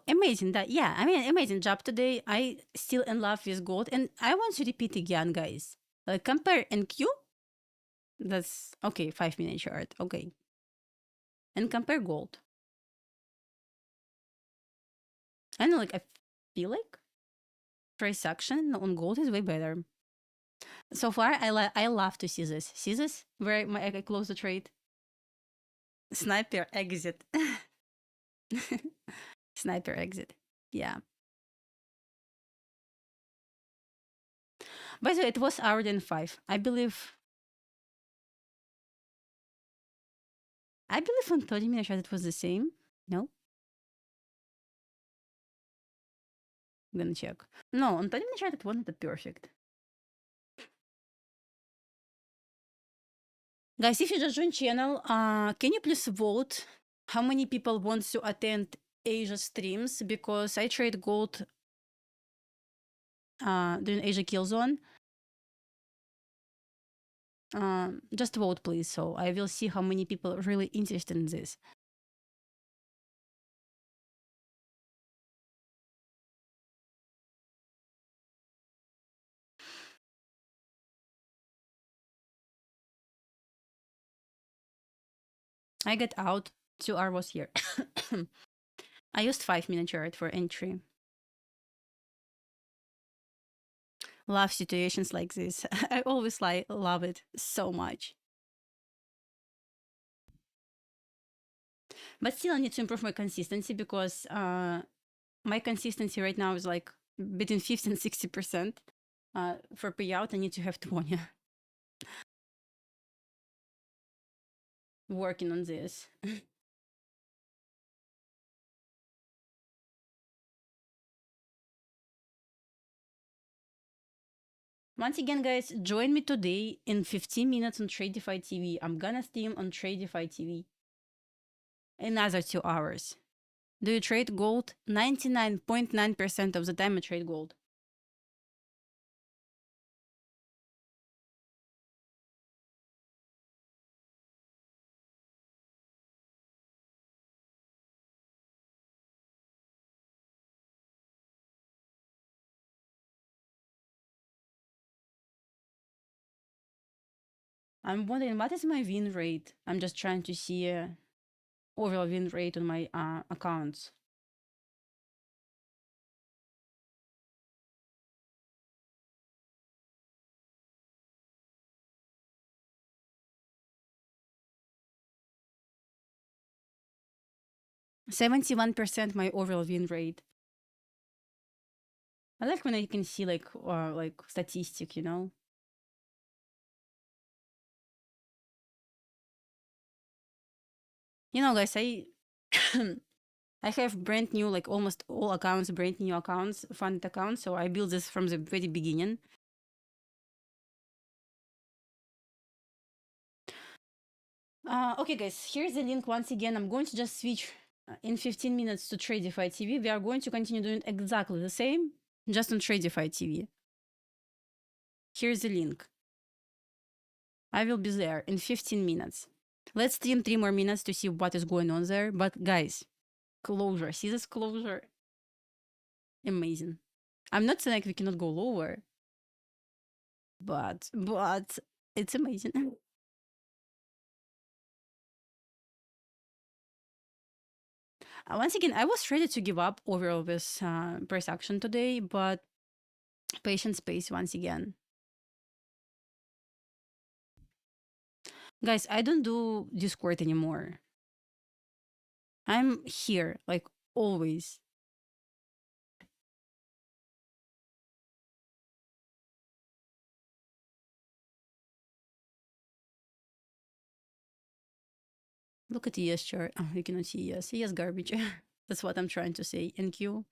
amazing that, yeah, I mean, amazing job today. I still in love with gold, and I want to repeat again, guys. Like compare NQ. That's okay. 5-minute chart. Okay, and compare gold. I know, like I feel like price action on gold is way better. So far, I love to see this. See this? Where I close the trade. Sniper exit. Sniper exit. Yeah. By the way, it was hour than 5. I believe on 30-minute chart it was the same. No? I'm gonna check. No, on 30-minute chart it wasn't that perfect. Guys, if you just joined channel, can you please vote how many people want to attend Asia streams? Because I trade gold during Asia Kill Zone. Just vote, please, so I will see how many people are really interested in this. I get out. 2 hours was here. I used 5-minute chart for entry. Love situations like this. I always love it so much. But still, I need to improve my consistency because my consistency right now is like between 50 and 60%. For payout, I need to have 20. Working on this. Once again, guys, join me today in 15 minutes on TradeDefy TV. I'm gonna stream on TradeDefy TV. Another 2 hours. Do you trade gold? 99.9% of the time I trade gold. I'm wondering what is my win rate. I'm just trying to see overall win rate on my accounts. %71% my overall win rate. I like when I can see like statistic, you know. You know, guys, I I have brand new, like almost all accounts, brand new accounts, fund accounts. So I built this from the very beginning. Okay, guys, here's the link once again. I'm going to just switch in 15 minutes to TradingView TV. We are going to continue doing exactly the same, just on TradingView TV. Here's the link. I will be there in 15 minutes. Let's stream 3 more minutes to see what is going on there. But guys, closure. See this closure? Amazing. I'm not saying like we cannot go lower, but it's amazing. Once again, I was ready to give up overall this price action today, but patience pays once again. Guys, I don't do Discord anymore. I'm here, like always. Look at ES chart. Oh, you cannot see ES. ES garbage. That's what I'm trying to say. NQ.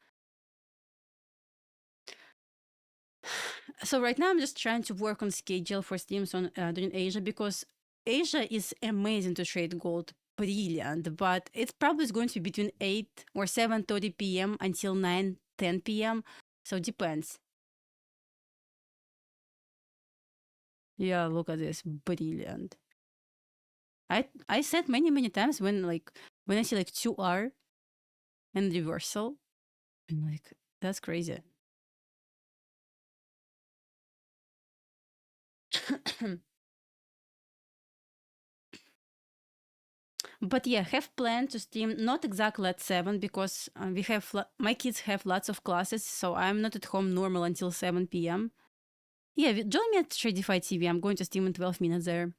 So right now I'm just trying to work on schedule for streams on during Asia, because Asia is amazing to trade gold. Brilliant, but it probably is going to be between 8 or 7:30 p.m. until 9:10 p.m. So depends. Yeah, look at this. Brilliant. I said many times when I see like 2R and reversal, I'm like, that's crazy. But yeah, have planned to stream not exactly at 7, because we have my kids have lots of classes, so I'm not at home normal until 7 p.m. Yeah, join me at TradingView TV. I'm going to stream in 12 minutes there.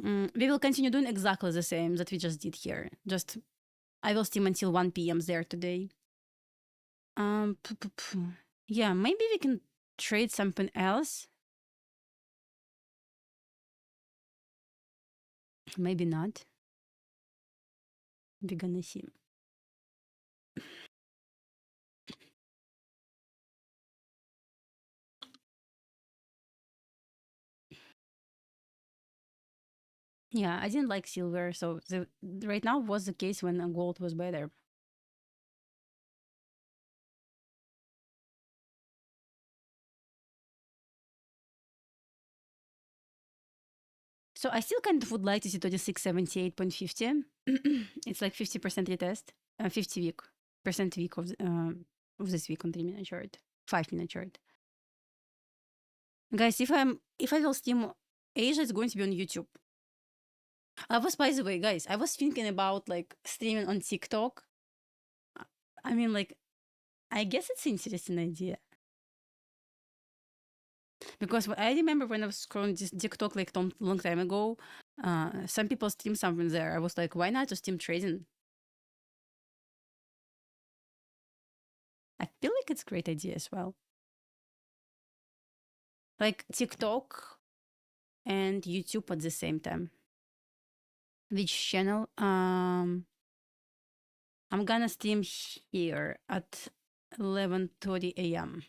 We will continue doing exactly the same that we just did here. Just I will stream until 1 p.m. there today. Yeah, maybe we can trade something else. Maybe not. We're gonna see. Yeah, I didn't like silver, so right now was the case when gold was better. So I still kind of would like to see 2678.50. It's like 50% retest, 50% week of this week on 3-minute chart, 5-minute chart. Guys, if I will stream Asia, it's going to be on YouTube. By the way, guys, I was thinking about like streaming on TikTok. I mean, like, I guess it's an interesting idea. Because I remember when I was scrolling this TikTok like long time ago, some people stream something there. I was like, why not to stream trading? I feel like it's a great idea as well. Like TikTok and YouTube at the same time. Which channel? I'm gonna stream here at 11:30 a.m.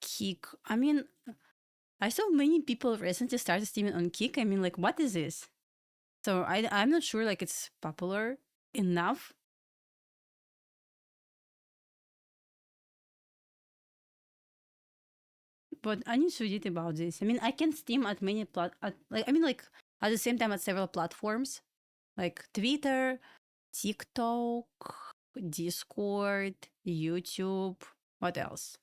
Kick. I mean, I saw many people recently started streaming on Kick. I mean, like, what is this? So I'm not sure like it's popular enough. But I need to read about this. I mean, I can stream at many at the same time at several platforms. like Twitter, TikTok, Discord, YouTube. What else?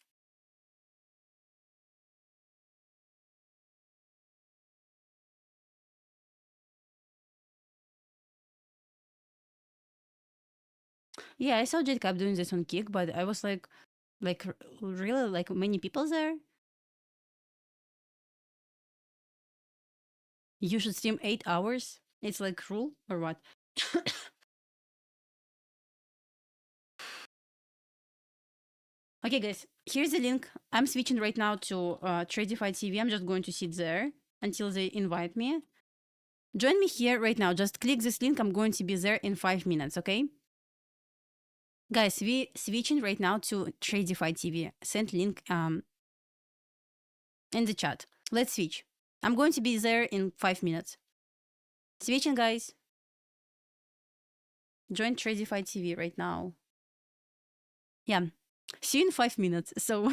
Yeah, I saw JCap doing this on Kick, but I was like really like many people there. You should stream 8 hours. It's like cruel or what? Okay, guys, here's the link. I'm switching right now to Tradify TV. I'm just going to sit there until they invite me. Join me here right now. Just click this link. I'm going to be there in 5 minutes, okay? Guys, we switching right now to Tradify TV. Send link in the chat. Let's switch. I'm going to be there in 5 minutes. Switching, guys. Join Tradify TV right now. Yeah. See you in 5 minutes. So